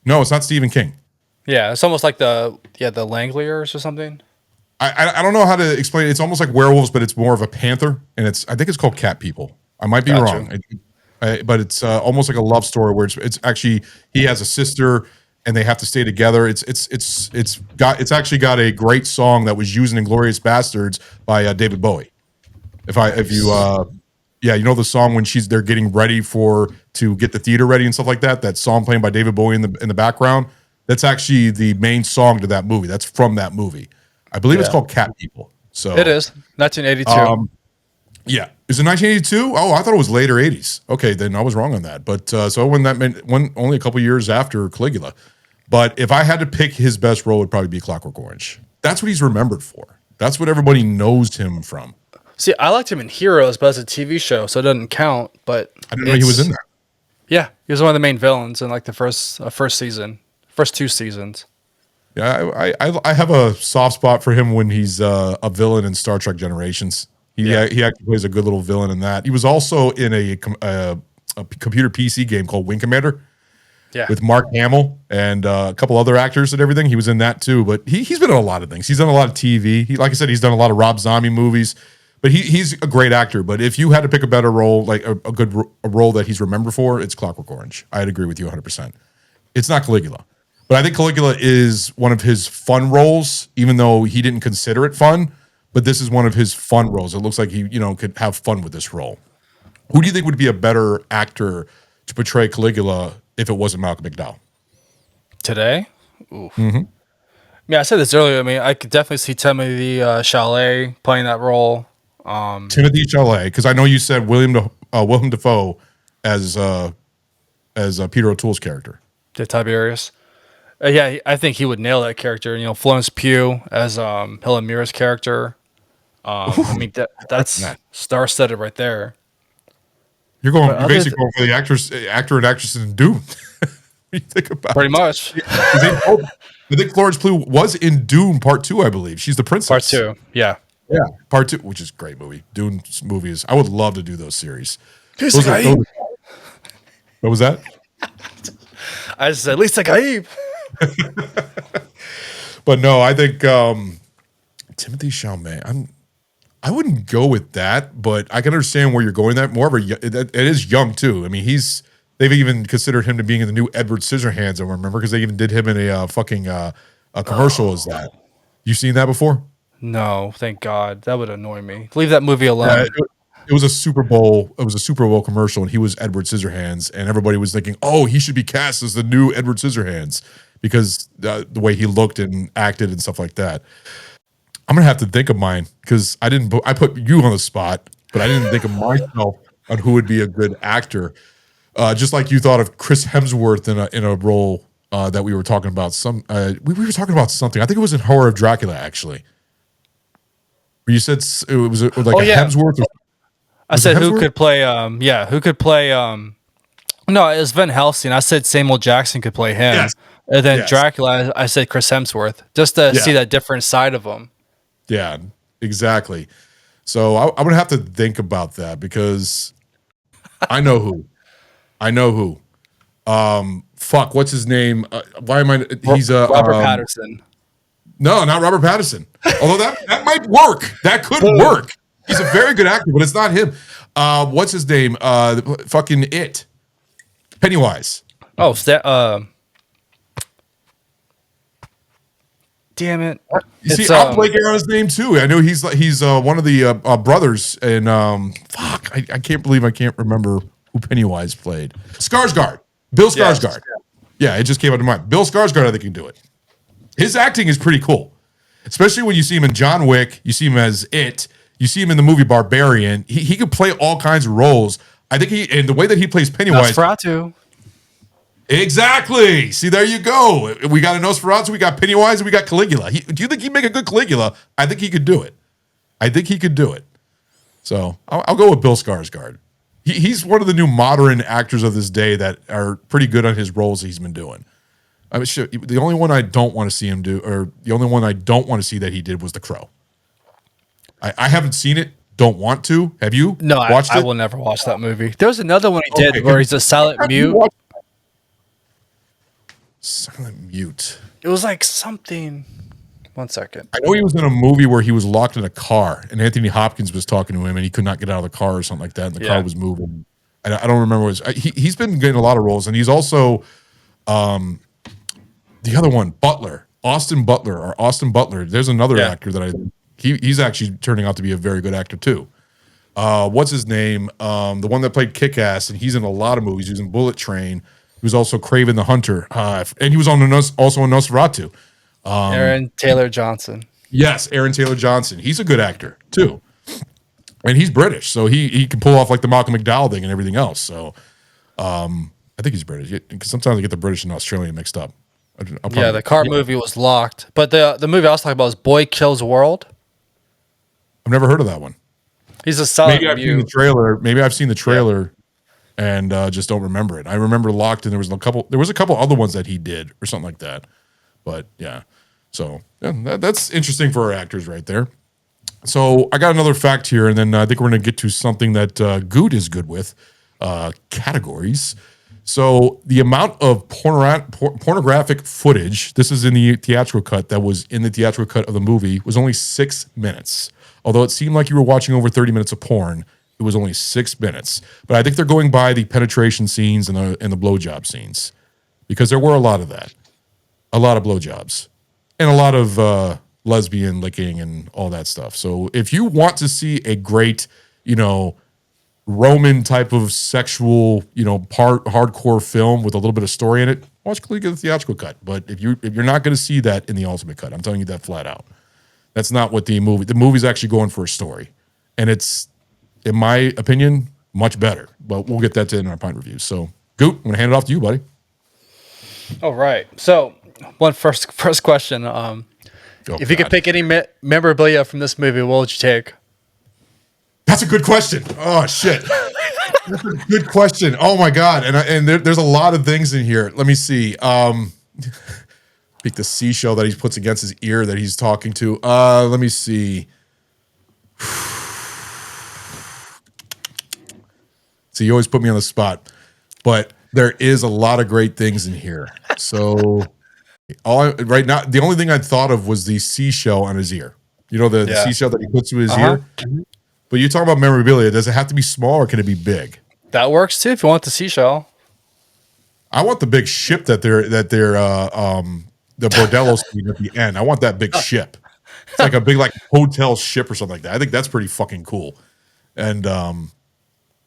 No, it's not Stephen King.
Yeah, it's almost like the Langliers or something.
I don't know how to explain it. It's almost like werewolves, but it's more of a panther, and I think it's called Cat People. I might be wrong, but it's almost like a love story where it's actually he has a sister and they have to stay together. It's actually got a great song that was used in Inglourious Bastards by David Bowie. You know the song when they're getting ready to get the theater ready and stuff like that. That song playing by David Bowie in the background. That's actually the main song to that movie. That's from that movie. I believe it's called Cat People. So
it is 1982.
Yeah, is it 1982? Oh, I thought it was later 80s. Okay, then I was wrong on that. But so when that meant only a couple years after Caligula. But if I had to pick his best role, it would probably be Clockwork Orange. That's what he's remembered for. That's what everybody knows him from.
See, I liked him in Heroes, but it's a TV show, so it doesn't count. But
I didn't know he was in there.
Yeah, he was one of the main villains in like the first season, first two seasons.
Yeah, I have a soft spot for him when he's a villain in Star Trek Generations. He actually plays a good little villain in that. He was also in a computer PC game called Wing Commander with Mark Hamill and a couple other actors and everything. He was in that too. But he's been in a lot of things. He's done a lot of TV. Like I said, he's done a lot of Rob Zombie movies. But he's a great actor. But if you had to pick a better role, like a role that he's remembered for, it's Clockwork Orange. I'd agree with you 100%. It's not Caligula. But I think Caligula is one of his fun roles, even though he didn't consider it fun. But this is one of his fun roles. It looks like he, could have fun with this role. Who do you think would be a better actor to portray Caligula if it wasn't Malcolm McDowell?
Today? Ooh. Mm-hmm. Yeah, I said this earlier. I mean, I could definitely see Timothy Chalamet playing that role.
Timothy Chalamet, because I know you said William Dafoe as Peter O'Toole's character.
The Tiberius. Yeah, I think he would nail that character. Florence Pugh as Helen Mirren's character. I mean, that's star-studded right there.
You're basically going for the actor and actress in Dune. You think about
pretty much.
I think Florence Pugh was in Dune Part 2, I believe. She's the princess.
Part 2, yeah.
Yeah, Part 2, which is a great movie. Dune movies. I would love to do those series. What was that?
I just said Lisa Gaib.
But no, I think Timothy Chalamet. I wouldn't go with that, but I can understand where you're going. That more of it is young too. I mean, they've even considered him to being in the new Edward Scissorhands. I remember because they even did him in a commercial as that. You seen that before?
No, thank God. That would annoy me. Leave that movie alone.
Yeah, it was a Super Bowl. It was a Super Bowl commercial, and he was Edward Scissorhands, and everybody was thinking, "Oh, he should be cast as the new Edward Scissorhands," because the way he looked and acted and stuff like that. I'm gonna have to think of mine because I put you on the spot, but I didn't think of myself on who would be a good actor. Just like you thought of Chris Hemsworth in a role that we were talking about. We were talking about something. I think it was in Horror of Dracula, actually. Where you said it was like Hemsworth.
I said who could play? Who could play? No, it was Van Helsing. I said Samuel Jackson could play him,
Yes.
and then
Yes.
Dracula. I said Chris Hemsworth, just to see that different side of him.
Yeah, exactly. So I'm gonna have to think about that because I know who. Fuck, what's his name? Why am I? He's
Robert Pattinson.
No, not Robert Pattinson. Although that might work. That could work. He's a very good actor, but it's not him. What's his name? Fucking It. Pennywise.
Oh, damn it!
You see, I'm blanking on his name too. I know he's one of the brothers, and fuck, I can't believe I can't remember who Pennywise played. Skarsgård, Bill Skarsgård. Yes. Yeah, it just came out to mind. Bill Skarsgård, I think can do it. His acting is pretty cool, especially when you see him in John Wick. You see him as It. You see him in the movie Barbarian. He could play all kinds of roles. I think and the way that he plays Pennywise.
Nosferatu.
Exactly. See, there you go. We got a Nosferatu, we got Pennywise, and we got Caligula. Do you think he'd make a good Caligula? I think he could do it. So I'll go with Bill Skarsgård. He's one of the new modern actors of this day that are pretty good on his roles that he's been doing. I mean, shit, the only one I don't want to see him do, or the only one I don't want to see that he did was The Crow. I haven't seen it. Don't want to. Have you?
No,
watched it?
I will never watch that movie. There's another one he did where he's a silent mute.
Silent mute.
It was like something. 1 second.
I know he was in a movie where he was locked in a car, and Anthony Hopkins was talking to him, and he could not get out of the car or something like that, and the car was moving. I don't remember what it was. He's been getting a lot of roles, and he's also the other one, Butler, Austin Butler. There's another actor that he's actually turning out to be a very good actor too. What's his name? The one that played Kick-Ass, and he's in a lot of movies. He was in Bullet Train. He was also Kraven the Hunter, and he was also on Nosferatu.
Aaron Taylor Johnson.
Yes, Aaron Taylor Johnson. He's a good actor too, and he's British, so he can pull off like the Malcolm McDowell thing and everything else. So I think he's British because sometimes I get the British and Australian mixed up.
The car movie was locked, but the movie I was talking about was Boy Kills World.
I've never heard of that one.
He's a solid.
Maybe I've seen the trailer, and just don't remember it. I remember Locked, and there was a couple other ones that he did or something like that. But yeah, so that's interesting for our actors right there. So I got another fact here, and then I think we're going to get to something that Good is good with, categories. So the amount of pornographic footage, this is in the theatrical cut, that was in the theatrical cut of the movie, was only 6 minutes. Although it seemed like you were watching over 30 minutes of porn, it was only 6 minutes. But I think they're going by the penetration scenes and the blowjob scenes, because there were a lot of that. A lot of blowjobs. And a lot of lesbian licking and all that stuff. So if you want to see a great, Roman type of sexual, hardcore film with a little bit of story in it, watch Caligula the theatrical cut. But if you're not going to see that in the ultimate cut, I'm telling you that flat out. That's not what the movie's actually going for a story. And it's, in my opinion, much better. But we'll get that to in our pint review. So, Goot, I'm going to hand it off to you, buddy.
All right. So, first question. If you could pick any memorabilia from this movie, what would you take?
That's a good question. Oh, shit. That's a good question. Oh, my God. And there's a lot of things in here. Let me see. Pick the seashell that he puts against his ear that he's talking to. Let me see. See, you always put me on the spot. But There is a lot of great things in here. So right now, the only thing I thought of was the seashell on his ear. You know, the seashell that he puts to his ear. But you talk about memorabilia. Does it have to be small or can it be big?
That works too if you want the seashell.
I want the big ship that they're the bordello scene at the end. I want that big ship. It's like a big like hotel ship or something like that. I think that's pretty fucking cool. And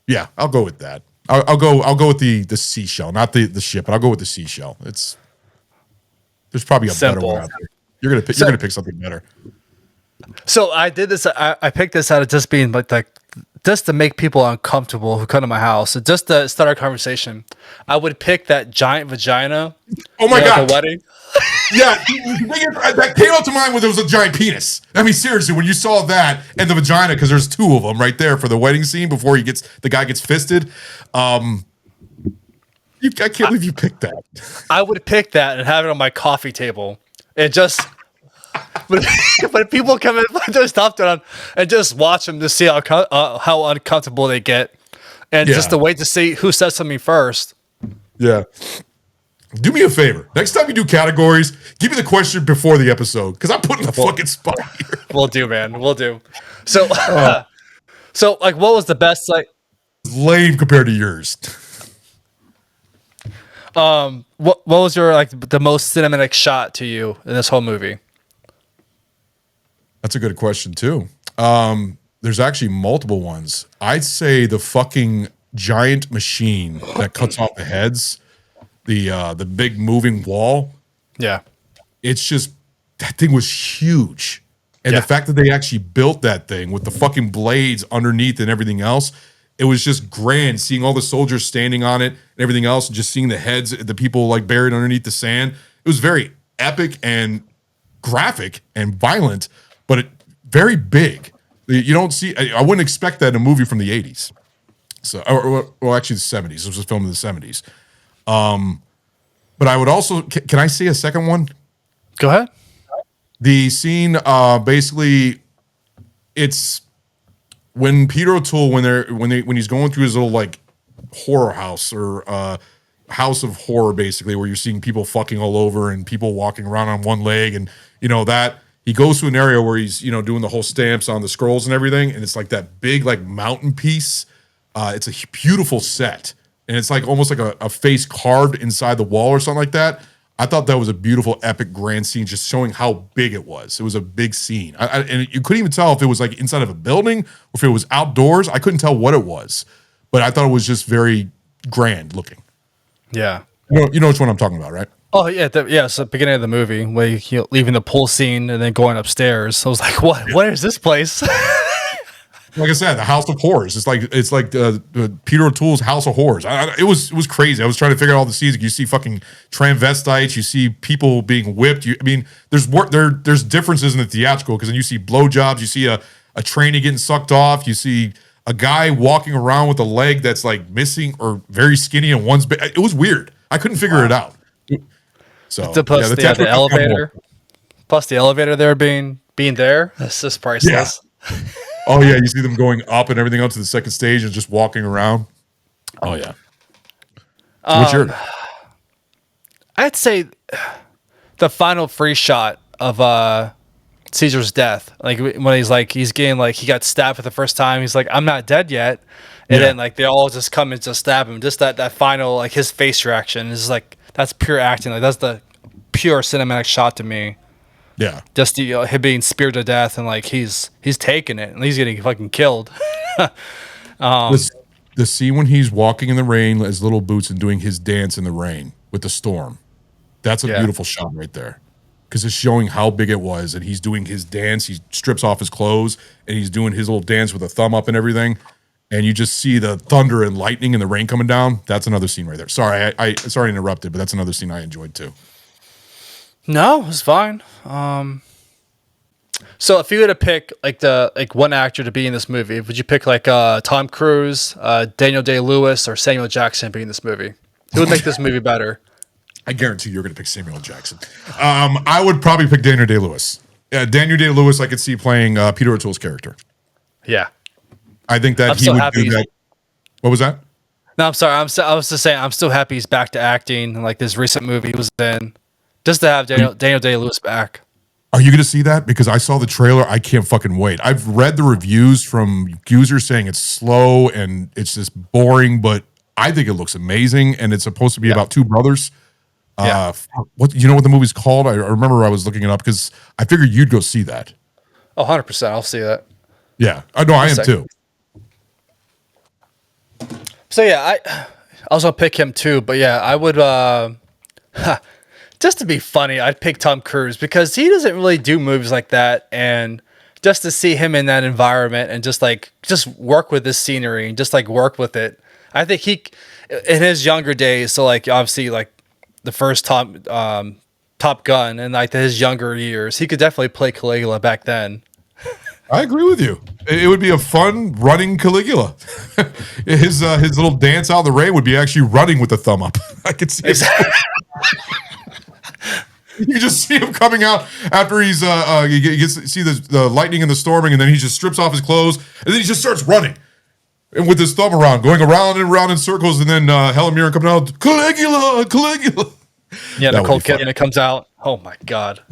yeah, I'll go with that. I'll go with the seashell, not the ship, but I'll go with the seashell. There's probably a better one out there. You're gonna pick something better.
So I did this. I picked this out of just being like just to make people uncomfortable who come to my house. So just to start our conversation, I would pick that giant vagina.
Oh my god!
The wedding.
Yeah, that came up to mind when there was a giant penis. I mean, seriously, when you saw that and the vagina, because there's two of them right there for the wedding scene before the guy gets fisted. I can't believe you picked that.
I would pick that and have it on my coffee table, and just. But people come in, put their stuff down, and just watch them to see how uncomfortable they get, and just to wait to see who says something first.
Yeah. Do me a favor. Next time you do categories, give me the question before the episode, because I'm putting the fucking spot here.
We'll do, man. We'll do. So, so like, what was the best like?
Lame compared to yours.
What was your like the most cinematic shot to you in this whole movie?
That's a good question too. There's actually multiple ones. I'd say the fucking giant machine that cuts off the heads, the big moving wall.
Yeah.
It's just, that thing was huge. And the fact that they actually built that thing with the fucking blades underneath and everything else, it was just grand seeing all the soldiers standing on it and everything else, and just seeing the heads, the people like buried underneath the sand. It was very epic and graphic and violent, but very big. You don't see, I wouldn't expect that in a movie from the 80s. So, well, actually the 70s. It was a film in the 70s. But I would also, can I say a second one?
Go ahead.
The scene, basically, it's when Peter O'Toole, when he's going through his little like horror house or house of horror, basically, where you're seeing people fucking all over and people walking around on one leg, and that he goes to an area where he's doing the whole stamps on the scrolls and everything, and it's like that big like mountain piece. It's a beautiful set, and it's like almost like a face carved inside the wall or something like that. I thought that was a beautiful, epic, grand scene, just showing how big it was. It was a big scene. And you couldn't even tell if it was like inside of a building or if it was outdoors. I couldn't tell what it was, but I thought it was just very grand looking.
Yeah.
You know which one I'm talking about, right?
Oh, yeah. It's the beginning of the movie where you're leaving the pool scene and then going upstairs. I was like, what is this place?
Like I said, the House of Horrors. It's like Peter O'Toole's House of Horrors. It was crazy. I was trying to figure out all the scenes. You see fucking transvestites. You see people being whipped. There's differences in the theatrical, because then you see blowjobs. You see a trainee getting sucked off. You see a guy walking around with a leg that's like missing or very skinny, and one's big. It was weird. I couldn't figure it out. So
plus the elevator. Plus the elevator there being there. That's just priceless.
Yeah. Oh yeah, you see them going up and everything up to the second stage and just walking around. Oh yeah. So what's your?
I'd say the final free shot of Caesar's death, like when he's getting like he got stabbed for the first time. He's like, I'm not dead yet, and then like they all just come and just stab him. Just that final like his face reaction is like that's pure acting. Like that's the pure cinematic shot to me.
Yeah,
just him being speared to death, and like he's taking it, and he's getting fucking killed.
The scene when he's walking in the rain, his little boots, and doing his dance in the rain with the storm. That's a beautiful shot right there, because it's showing how big it was, and he's doing his dance. He strips off his clothes, and he's doing his little dance with a thumb up and everything. And you just see the thunder and lightning and the rain coming down. That's another scene right there. Sorry, I sorry to interrupted, but that's another scene I enjoyed too.
No, it was fine. So if you were to pick like one actor to be in this movie, would you pick like Tom Cruise, Daniel Day-Lewis, or Samuel Jackson to be in this movie? Who would make this movie better?
I guarantee you're going to pick Samuel Jackson. I would probably pick Daniel Day-Lewis. Daniel Day-Lewis, I could see playing Peter O'Toole's character.
Yeah,
I think that he would do that. What was that?
No, I'm sorry. I was just saying I'm still happy he's back to acting. Like this recent movie he was in, just to have Daniel Day-Lewis back.
Are you going to see that? Because I saw the trailer. I can't fucking wait. I've read the reviews from users saying it's slow and it's just boring, but I think it looks amazing. And it's supposed to be about two brothers. What you know what the movie's called? I remember I was looking it up because I figured you'd go see that.
Oh, 100%. I'll see that.
Yeah, I know I am too.
So yeah, I was gonna pick him too, but yeah, I would just to be funny, I'd pick Tom Cruise because he doesn't really do movies like that, and just to see him in that environment and just work with this scenery and just like work with it. I think he in his younger days, so like obviously like the first Top Gun and like his younger years, he could definitely play Caligula back then.
I agree with you. It would be a fun running Caligula. His little dance out of the rain would be actually running with the thumb up. I could see it. You just see him coming out after he's he gets to see the lightning and the storming, and then he just strips off his clothes, and then he just starts running. And with his thumb around, going around and around in circles, and then Helen Mirren coming out, Caligula.
Yeah, Nicole Kidman comes out. Oh my God.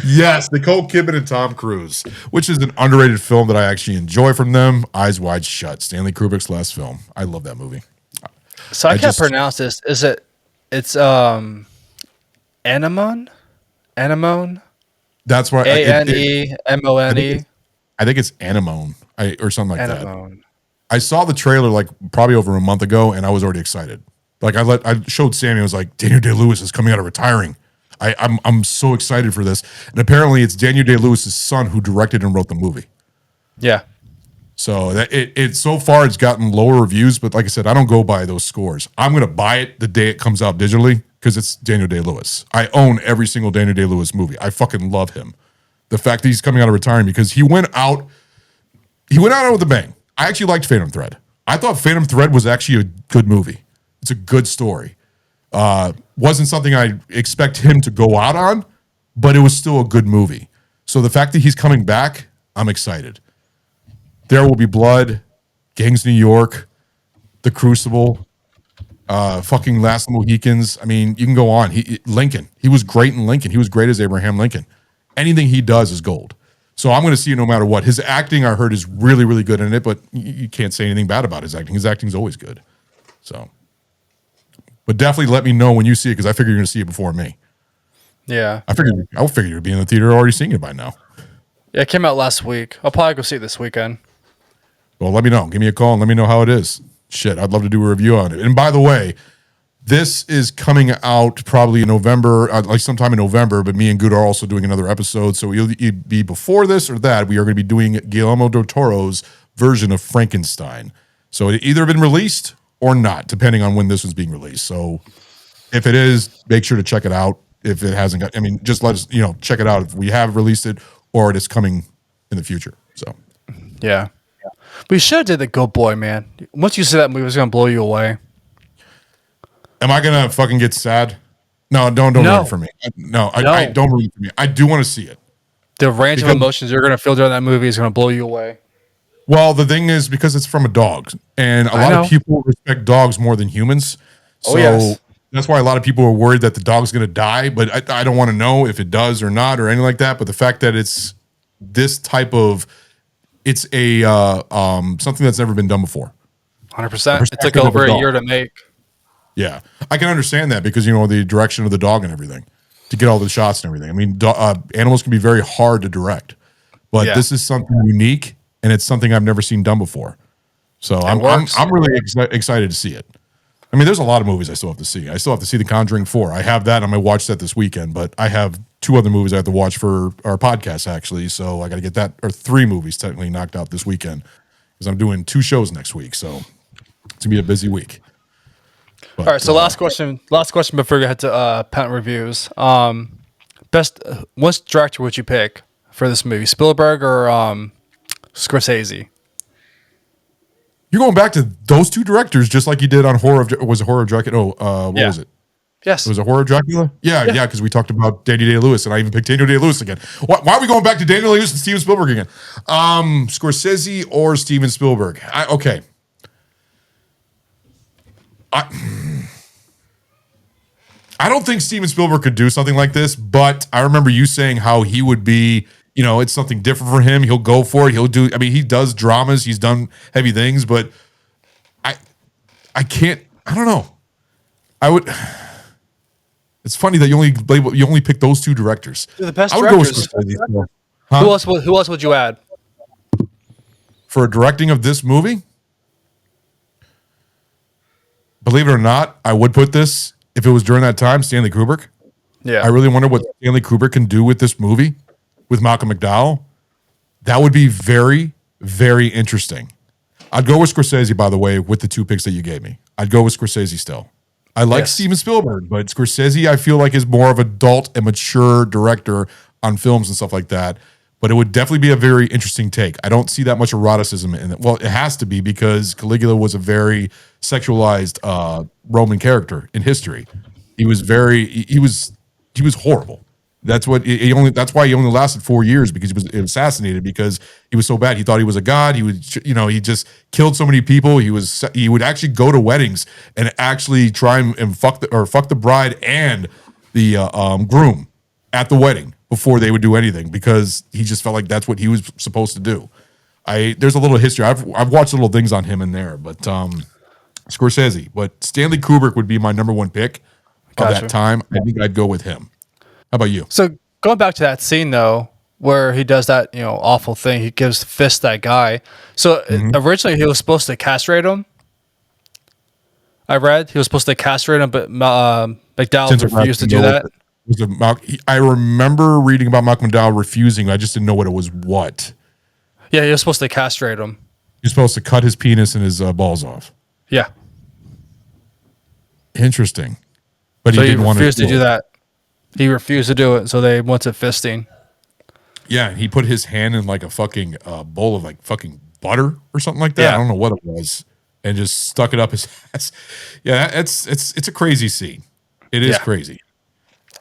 Yes, Nicole Kidman and Tom Cruise, which is an underrated film that I actually enjoy from them. Eyes Wide Shut, Stanley Kubrick's last film. I love that movie.
So I can't pronounce this. It's Anemone? Anemone?
That's why
Anemone.
I think it's Anemone or something like
Anemone.
that. I saw the trailer like probably over a month ago, and I was already excited. Like I showed Sammy, I was like, Daniel Day-Lewis is coming out of retiring. I'm so excited for this. And apparently it's Daniel Day-Lewis's son who directed and wrote the movie.
Yeah.
So that it so far it's gotten lower reviews, but like I said, I don't go by those scores. I'm gonna buy it the day it comes out digitally because it's Daniel Day-Lewis. I own every single Daniel Day-Lewis movie. I fucking love him. The fact that he's coming out of retiring because he went out with a bang. I actually liked Phantom Thread. I thought Phantom Thread was actually a good movie. It's a good story. Wasn't something I expect him to go out on, but it was still a good movie. So the fact that he's coming back, I'm excited. There Will Be Blood, Gangs New York, The Crucible, fucking Last of the Mohicans. I mean, you can go on. Lincoln. He was great in Lincoln. He was great as Abraham Lincoln. Anything he does is gold. So I'm going to see it no matter what. His acting, I heard, is really, really good in it, but you can't say anything bad about his acting. His acting is always good. So... But definitely let me know when you see it because I figure you're going to see it before me.
Yeah.
I figured you'd be in the theater already seeing it by now.
Yeah, it came out last week. I'll probably go see it this weekend.
Well, let me know. Give me a call and let me know how it is. Shit, I'd love to do a review on it. And by the way, this is coming out probably in November, like sometime in November, but me and Good are also doing another episode. So it'll be before this or that. We are going to be doing Guillermo del Toro's version of Frankenstein. So it either been released or not, depending on when this was being released. So if it is, make sure to check it out. If it hasn't got, just let us, check it out if we have released it or it is coming in the future. So,
yeah. We should have did The Good Boy, man. Once you see that movie, it's going to blow you away.
Am I going to fucking get sad? No, don't ruin it for me. I don't ruin it for me. I do want to see it.
The range of emotions you're going to feel during that movie is going to blow you away.
Well, the thing is, because it's from a dog, and a lot of people respect dogs more than humans. So that's why a lot of people are worried that the dog's going to die. But I don't want to know if it does or not or anything like that. But the fact that it's this type of, it's a something that's never been done before.
100%. It took over a year to make.
Yeah, I can understand that because the direction of the dog and everything to get all the shots and everything. I mean, animals can be very hard to direct, but this is something unique. And it's something I've never seen done before. So I'm really excited to see it. I mean, there's a lot of movies I still have to see. I still have to see The Conjuring 4. I have that on my watch set this weekend, but I have 2 other movies I have to watch for our podcast, actually. So I got to get that, or 3 movies technically knocked out this weekend because I'm doing 2 shows next week. So it's going to be a busy week. But,
all right, so last question before we head to patent reviews. What director would you pick for this movie, Spielberg or Scorsese?
You're going back to those 2 directors, just like you did on Horror of Dracula. What was it?
Yes.
It was a horror Dracula? Yeah, because we talked about Daniel Day-Lewis, and I even picked Daniel Day-Lewis again. Why are we going back to Daniel Day-Lewis and Steven Spielberg again? Scorsese or Steven Spielberg? Okay. I don't think Steven Spielberg could do something like this, but I remember you saying how he would be, it's something different for him. He'll go for it. He does dramas. He's done heavy things, but I can't, I don't know. It's funny that you only pick those two directors.
They're the best
I would
directors.
go with Scorsese. Huh?
Who else would you add?
For a directing of this movie? Believe it or not, I would put this, if it was during that time, Stanley Kubrick.
Yeah.
I really wonder what Stanley Kubrick can do with this movie, with Malcolm McDowell. That would be very, very interesting. I'd go with Scorsese, by the way, with the two picks that you gave me. I'd go with Scorsese still. I like Steven Spielberg, but Scorsese I feel like is more of an adult and mature director on films and stuff like that. But it would definitely be a very interesting take. I don't see that much eroticism in it. Well, it has to be because Caligula was a very sexualized Roman character in history. He was horrible. That's why he only lasted 4 years, because he was assassinated because he was so bad. He thought he was a god. He he just killed so many people. He would actually go to weddings and actually try and fuck the bride and the groom at the wedding before they would do anything, because he just felt like that's what he was supposed to do. There's a little history. I've watched little things on him in there, but Scorsese. But Stanley Kubrick would be my number one pick of that time. I think I'd go with him. How about you?
So going back to that scene though, where he does that, awful thing, he gives fist that guy. So originally he was supposed to castrate him. I read he was supposed to castrate him, but McDowell refused to do that.
I remember reading about Malcolm McDowell refusing. I just didn't know what it was. What?
Yeah, he was supposed to castrate him.
You're supposed to cut his penis and his balls off.
Yeah.
Interesting. But
so
he didn't want to
do that. He refused to do it, so they went to fisting.
Yeah, he put his hand in like a fucking bowl of like fucking butter or something like that.
Yeah.
I don't know what it was, and just stuck it up his ass. Yeah, it's a crazy scene. It is crazy.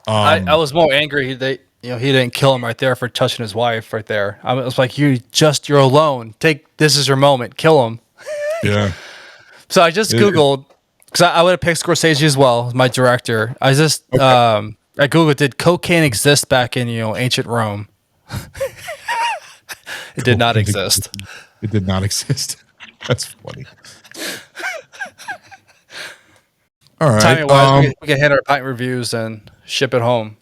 I was more angry. He didn't kill him right there for touching his wife right there. I was like, you're alone. This is your moment. Kill him.
Yeah.
So I just Googled, because I would have picked Scorsese as well, my director. I just I Googled, did cocaine exist back in ancient Rome? It did not exist.
It did not exist. That's funny. All right.
Timing wise, we can hit our pint reviews and ship it home.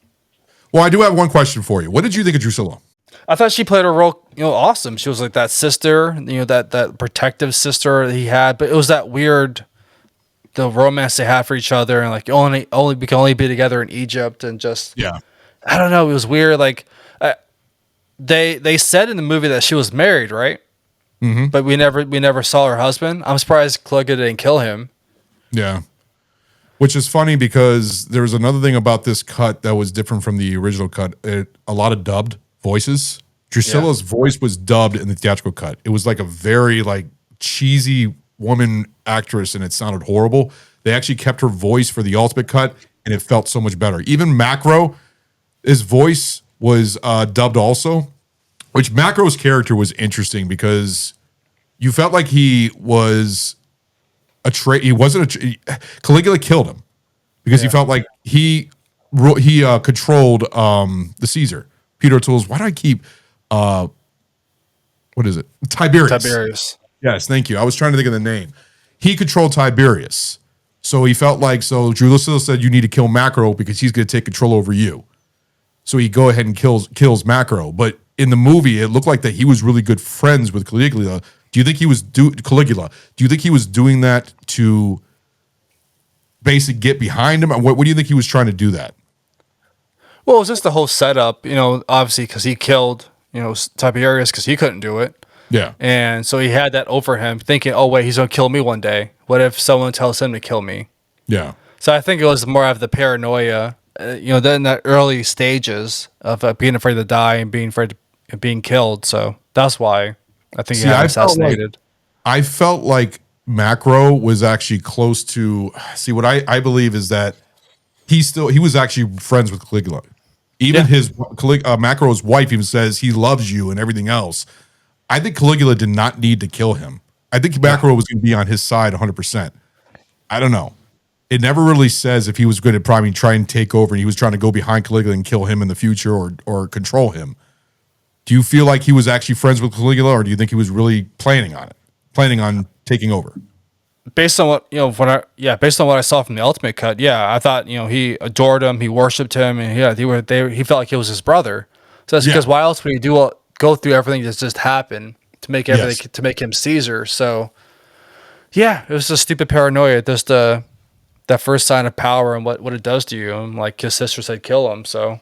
Well, I do have one question for you. What did you think of Drusilla?
I thought she played her role, awesome. She was like that sister, that protective sister that he had, but it was that weird, the romance they had for each other, and like we can only be together in Egypt, and just I don't know, it was weird. Like they said in the movie that she was married, right? Mm-hmm. But we never saw her husband. I'm surprised Caligula didn't kill him.
Yeah. Which is funny because there was another thing about this cut that was different from the original cut. A lot of dubbed voices. Drusilla's voice was dubbed in the theatrical cut. It was like a very like cheesy woman actress, and it sounded horrible. They actually kept her voice for the ultimate cut, and it felt so much better. Even Macro, his voice was dubbed also, which Macro's character was interesting because you felt like he was he wasn't Caligula killed him because he felt like he controlled the Caesar. Peter O'Toole's, why do I keep what is it? Tiberius. Yes, thank you. I was trying to think of the name. He controlled Tiberius. So he felt like, Drusilla said you need to kill Macro because he's going to take control over you. So he go ahead and kills Macro. But in the movie, it looked like that he was really good friends with Caligula. Do you think he was Caligula? Do you think he was doing that to basically get behind him? What do you think he was trying to do that?
Well, it was just the whole setup, obviously because he killed, Tiberius because he couldn't do it.
Yeah. And
so he had that over him thinking, oh, wait, he's going to kill me one day. What if someone tells him to kill me?
Yeah.
So I think it was more of the paranoia, in the early stages of being afraid to die and being afraid of being killed. So that's why I think he got assassinated.
I felt like Macro was actually close to, what I believe is that he was actually friends with Caligula. Even Macro's wife even says he loves you and everything else. I think Caligula did not need to kill him. I think Macro was going to be on his side 100%. I don't know. It never really says if he was going to probably try and take over and he was trying to go behind Caligula and kill him in the future or control him. Do you feel like he was actually friends with Caligula, or do you think he was really planning on taking over?
Based on what based on what I saw from the Ultimate Cut, I thought he adored him, he worshipped him, and he felt like he was his brother. So that's because why else would he go through everything that's just happened to make everything to make him Caesar? So it was just stupid paranoia, just that first sign of power and what it does to you. And like his sister said, kill him. So,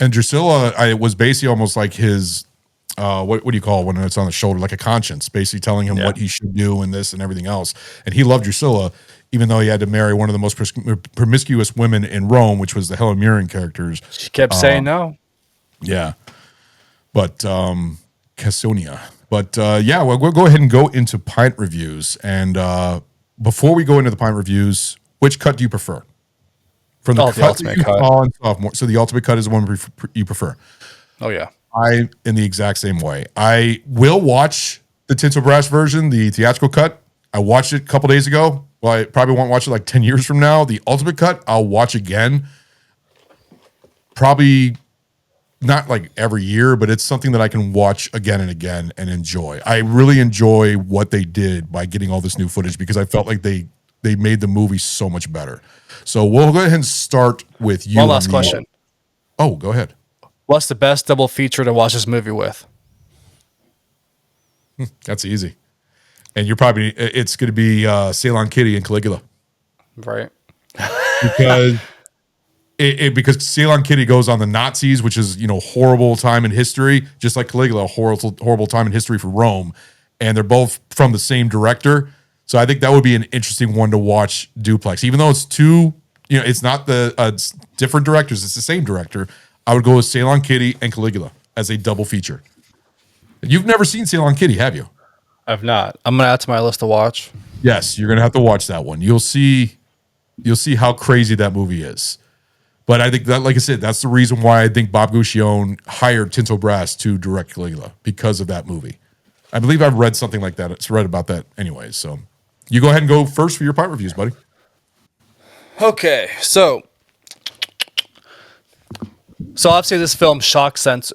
and Drusilla, was basically almost like his. What do you call it when it's on the shoulder? Like a conscience, basically telling him what he should do and this and everything else. And he loved Drusilla, even though he had to marry one of the most promiscuous women in Rome, which was the Helen Mirren characters.
She kept saying no.
Yeah. But Casonia. But we'll go ahead and go into pint reviews. And before we go into the pint reviews, which cut do you prefer? From the
the Ultimate Cut.
Sophomore. So the Ultimate Cut is the one you prefer.
Oh, yeah.
I in the exact same way. I will watch the Tinsel Brass version, the theatrical cut. I watched it a couple days ago. Well, I probably won't watch it like 10 years from now. The Ultimate Cut, I'll watch again. Probably not like every year, but it's something that I can watch again and again and enjoy. I really enjoy what they did by getting all this new footage because I felt like they made the movie so much better. So we'll go ahead and start with you.
One last question.
Oh, go ahead.
What's the best double feature to watch this movie with?
That's easy. And it's going to be Ceylon Kitty and Caligula.
Right.
Because because Ceylon Kitty goes on the Nazis, which is, horrible time in history, just like Caligula, horrible time in history for Rome. And they're both from the same director. So I think that would be an interesting one to watch duplex. Even though it's two, it's not the different directors, it's the same director. I would go with Ceylon Kitty and Caligula as a double feature. You've never seen Ceylon Kitty, have you?
I've not. I'm going to add to my list to watch.
Yes, you're going to have to watch that one. You'll see how crazy that movie is. But I think that, like I said, that's the reason why I think Bob Guccione hired Tinto Brass to direct Caligula, because of that movie. I believe I've read something like that. It's read about that anyways. So you go ahead and go first for your pint reviews, buddy.
Okay, so obviously this film shocked shocked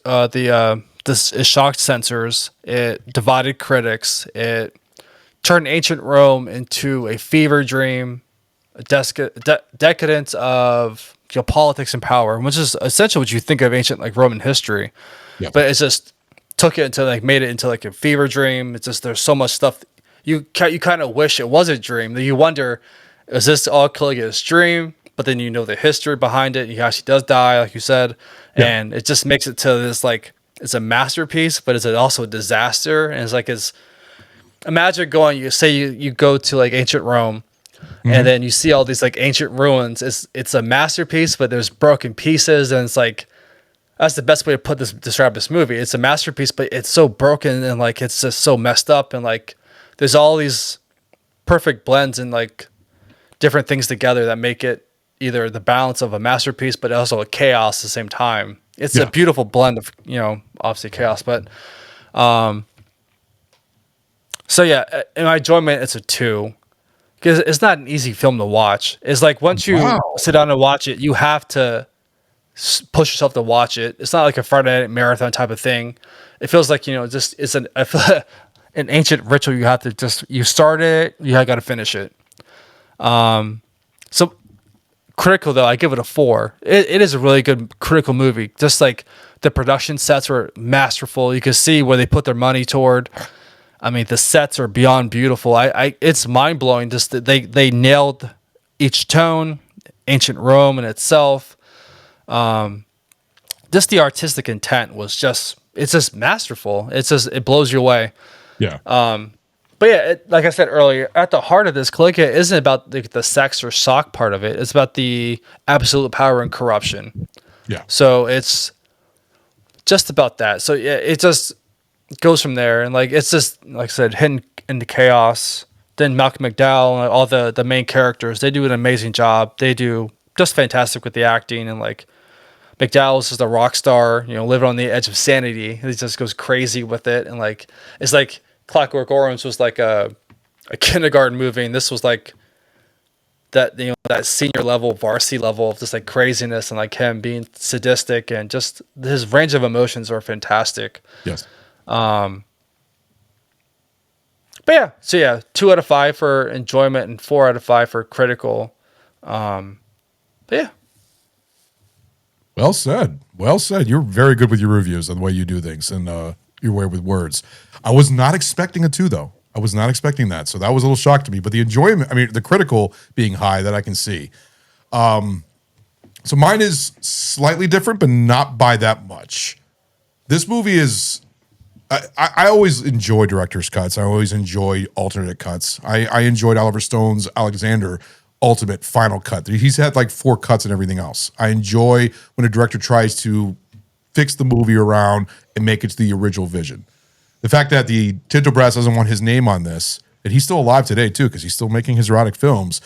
censors. It divided critics. It turned ancient Rome into a fever dream, a decadence of politics and power, which is essentially what you think of ancient Roman history.
Yeah.
But it's just took it into made it into a fever dream. It's just there's so much stuff you kind of wish it was a dream. That you wonder, is this all Caligula's dream? But then the history behind it. He actually does die, like you said, and it just makes it to this it's a masterpiece, but is it also a disaster? And it's imagine going. You go to ancient Rome, and then you see all these ancient ruins. It's a masterpiece, but there's broken pieces, and it's that's the best way to describe this movie. It's a masterpiece, but it's so broken and it's just so messed up, and there's all these perfect blends and different things together that make it either the balance of a masterpiece, but also a chaos at the same time. It's a beautiful blend of, obviously chaos, but, in my enjoyment, it's a 2 because it's not an easy film to watch. It's once you sit down and watch it, you have to push yourself to watch it. It's not like a Friday night marathon type of thing. It feels like, it's an ancient ritual. You have to you start it, you got to finish it. So critical though, I give it a 4. It is a really good critical movie. Just the production sets were masterful. You can see where they put their money toward. I mean, the sets are beyond beautiful. It's mind blowing. Just that they nailed each tone, ancient Rome in itself. Just the artistic intent was it's just masterful. It blows you away.
Yeah.
But like I said earlier, at the heart of this, Caligula isn't about the sex or shock part of it. It's about the absolute power and corruption.
Yeah.
So it's just about that. So it just goes from there, and it's just like I said, hidden into chaos. Then Malcolm McDowell and all the main characters, they do an amazing job. They do just fantastic with the acting, and like McDowell is just a rock star, living on the edge of sanity. He just goes crazy with it, and like it's like Clockwork Orange was like a kindergarten movie, and this was like that that senior level, varsity level of just like craziness, and like him being sadistic, and just his range of emotions are fantastic.
Yes.
But yeah, so yeah, 2 out of 5 for enjoyment and 4 out of 5 for critical. But yeah.
Well said. Well said. You're very good with your reviews and the way you do things and your way with words. I was not expecting a 2 though. I was not expecting that. So that was a little shock to me. But the enjoyment, the critical being high, that I can see. So mine is slightly different, but not by that much. This movie is, I always enjoy director's cuts. I always enjoy alternate cuts. I enjoyed Oliver Stone's Alexander ultimate final cut. He's had like 4 cuts and everything else. I enjoy when a director tries to fix the movie around and make it to the original vision. The fact that the Tinto Brass doesn't want his name on this, and he's still alive today too, because he's still making his erotic films,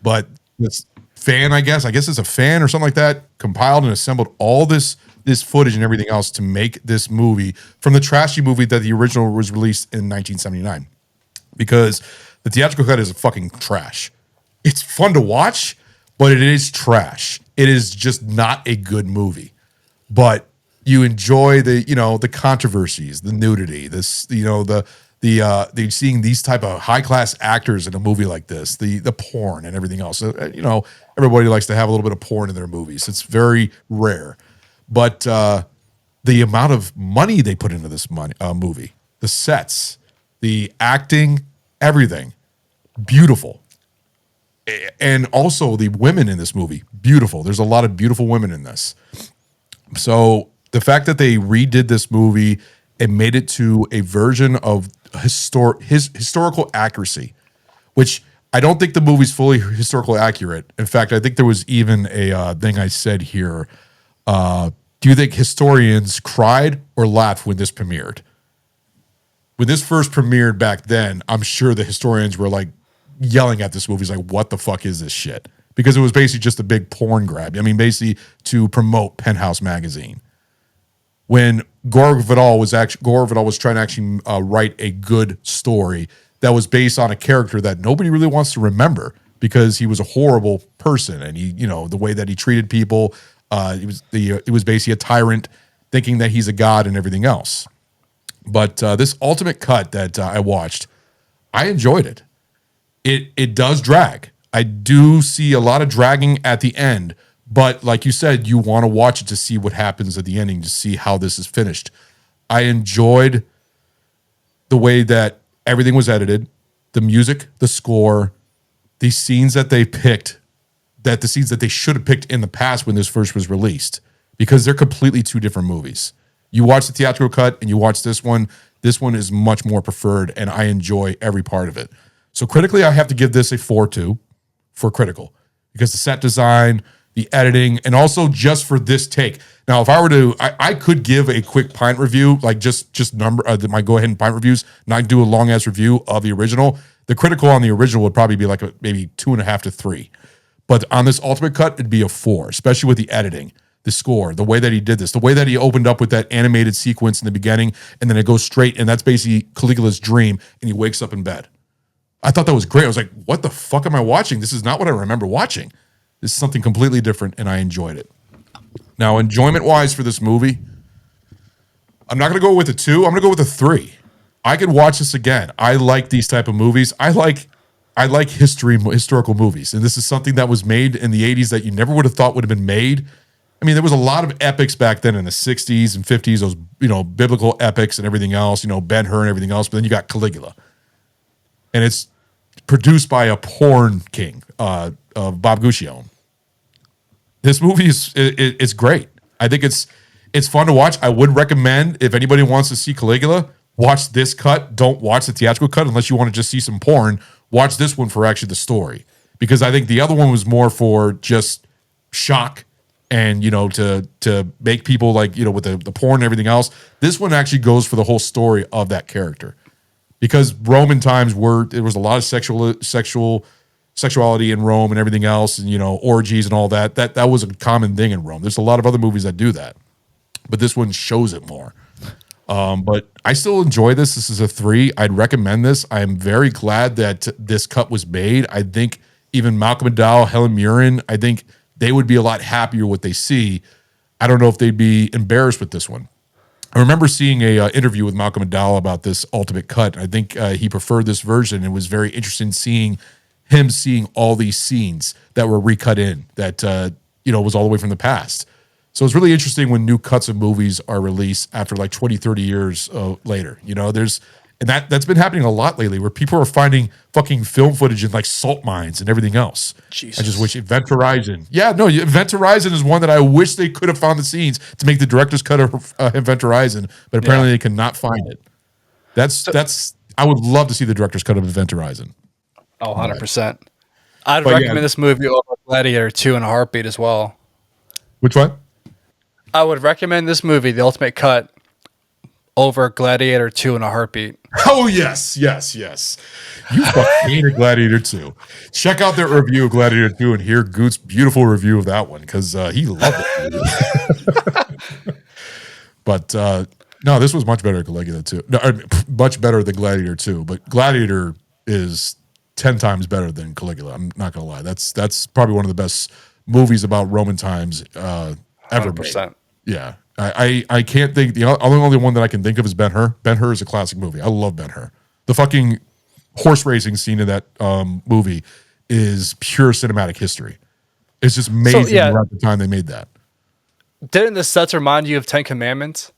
but this fan, I guess it's a fan or something like that, compiled and assembled all this footage and everything else to make this movie from the trashy movie that the original was released in 1979. Because the theatrical cut is fucking trash. It's fun to watch, but it is trash. It is just not a good movie. But you enjoy the controversies, the nudity, the seeing these type of high class actors in a movie like this, the porn and everything else. Everybody likes to have a little bit of porn in their movies. It's very rare, but the amount of money they put into this movie, the sets, the acting, everything, beautiful. And also the women in this movie, beautiful. There's a lot of beautiful women in this. So the fact that they redid this movie and made it to a version of historical accuracy, which I don't think the movie's fully historically accurate. In fact, I think there was even a thing I said here. Do you think historians cried or laughed when this premiered? When this first premiered back then, I'm sure the historians were like yelling at this movie. It's like, what the fuck is this shit? Because it was basically just a big porn grab. Basically to promote Penthouse magazine. When Gore Vidal was trying to actually write a good story that was based on a character that nobody really wants to remember because he was a horrible person, and he, the way that he treated people, it was basically a tyrant, thinking that he's a god and everything else. But this ultimate cut that I watched, I enjoyed it. It does drag. I do see a lot of dragging at the end. But like you said, you want to watch it to see what happens at the ending, to see how this is finished. I enjoyed the way that everything was edited, the music, the score, the scenes that they picked, the scenes that they should have picked in the past when this first was released, because they're completely 2 different movies. You watch the theatrical cut and you watch this one is much more preferred, and I enjoy every part of it. So critically, I have to give this a 4.2 for critical, because the set design, the editing, and also just for this take. Now, if I were to, I could give a quick pint review, like just number my go ahead and pint reviews, not do a long ass review of the original. The critical on the original would probably be like maybe 2.5 to 3, but on this ultimate cut, it'd be a 4, especially with the editing, the score, the way that he did this, the way that he opened up with that animated sequence in the beginning, and then it goes straight, and that's basically Caligula's dream, and he wakes up in bed. I thought that was great. I was like, what the fuck am I watching? This is not what I remember watching. This is something completely different, and I enjoyed it. Now, enjoyment-wise for this movie, I'm not going to go with a 2. I'm going to go with a 3. I could watch this again. I like these type of movies. I like historical movies, and this is something that was made in the 80s that you never would have thought would have been made. There was a lot of epics back then in the 60s and 50s, those biblical epics and everything else, Ben-Hur and everything else, but then you got Caligula. And it's produced by a porn king, of Bob Guccione. This movie it's great. I think it's fun to watch. I would recommend, if anybody wants to see Caligula, watch this cut. Don't watch the theatrical cut unless you want to just see some porn. Watch this one for actually the story, because I think the other one was more for just shock and to make people like with the porn and everything else. This one actually goes for the whole story of that character, because Roman times there was a lot of sexual sexuality in Rome and everything else, and orgies and all that. That was a common thing in Rome. There's a lot of other movies that do that, but this one shows it more. But I still enjoy this. This is a 3. I'd recommend this. I'm very glad that this cut was made. I think even Malcolm McDowell, Helen Mirren, I think they would be a lot happier with what they see. I don't know if they'd be embarrassed with this one. I remember seeing a interview with Malcolm McDowell about this ultimate cut. I think he preferred this version. It was very interesting seeing all these scenes that were recut in that was all the way from the past. So it's really interesting when new cuts of movies are released after like 20, 30 years later. That's been happening a lot lately where people are finding fucking film footage in like salt mines and everything else.
Jesus.
I just wish Event Horizon. Yeah, no, Event Horizon is one that I wish they could have found the scenes to make the director's cut of Event Horizon, but apparently they cannot find it. I would love to see the director's cut of Event Horizon.
Oh, 100%. I'd recommend this movie over Gladiator 2 in a heartbeat as well.
Which one?
I would recommend this movie, The Ultimate Cut, over Gladiator 2 in a heartbeat.
Oh, yes. You fucking hated Gladiator 2. Check out their review of Gladiator 2 and hear Goot's beautiful review of that one because he loved it. But no, this was much better than Caligula 2. No, much better than Gladiator 2. But Gladiator is 10 times better than Caligula. I'm not going to lie. That's probably one of the best movies about Roman times ever
100%.
made. Yeah. I can't think, the only one that I can think of is Ben-Hur. Ben-Hur is a classic movie. I love Ben-Hur. The fucking horse racing scene in that movie is pure cinematic history. It's just amazing around the time they made that.
Didn't the sets remind you of 10 Commandments?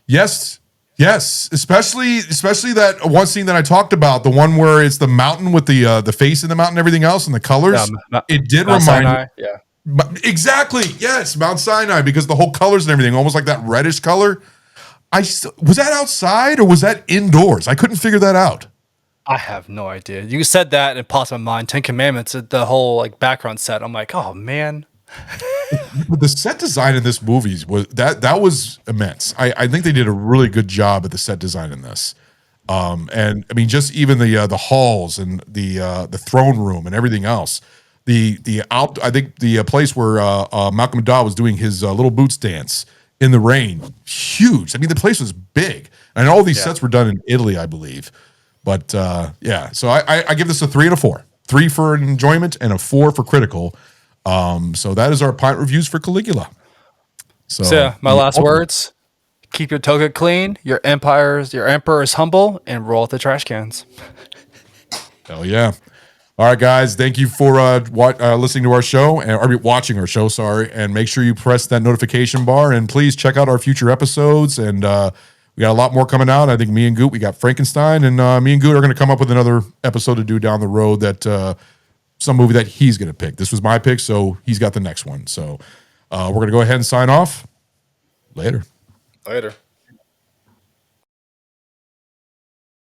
Yes, especially that one scene that I talked about, the one where it's the mountain with the face in the mountain and everything else and the colors. It did remind me.
Yeah.
Exactly. Yes, Mount Sinai, because the whole colors and everything, almost like that reddish color. Was that outside or was that indoors? I couldn't figure that out.
I have no idea. You said that and it popped in my mind. 10 Commandments, the whole like background set. I'm like, oh man.
The set design in this movie was immense. I think they did a really good job at the set design in this. And I mean, just even the halls and the throne room and everything else. I think the place where Malcolm McDowell was doing his little boots dance in the rain, huge. I mean, the place was big, and all these sets were done in Italy, I believe. But so I give this a 3 and a 4. 3 for enjoyment and a 4 for critical. So that is our pint reviews for Caligula.
So my last words: keep your toga clean. Your emperor is humble, and roll out the trash cans.
Hell yeah. All right, guys. Thank you for listening to our show or watching our show. Sorry, and make sure you press that notification bar and please check out our future episodes. And we got a lot more coming out. I think me and Goot, we got Frankenstein, and me and Goot are going to come up with another episode to do down the road. That some movie that he's going to pick. This was my pick, so he's got the next one. So we're going to go ahead and sign off. Later.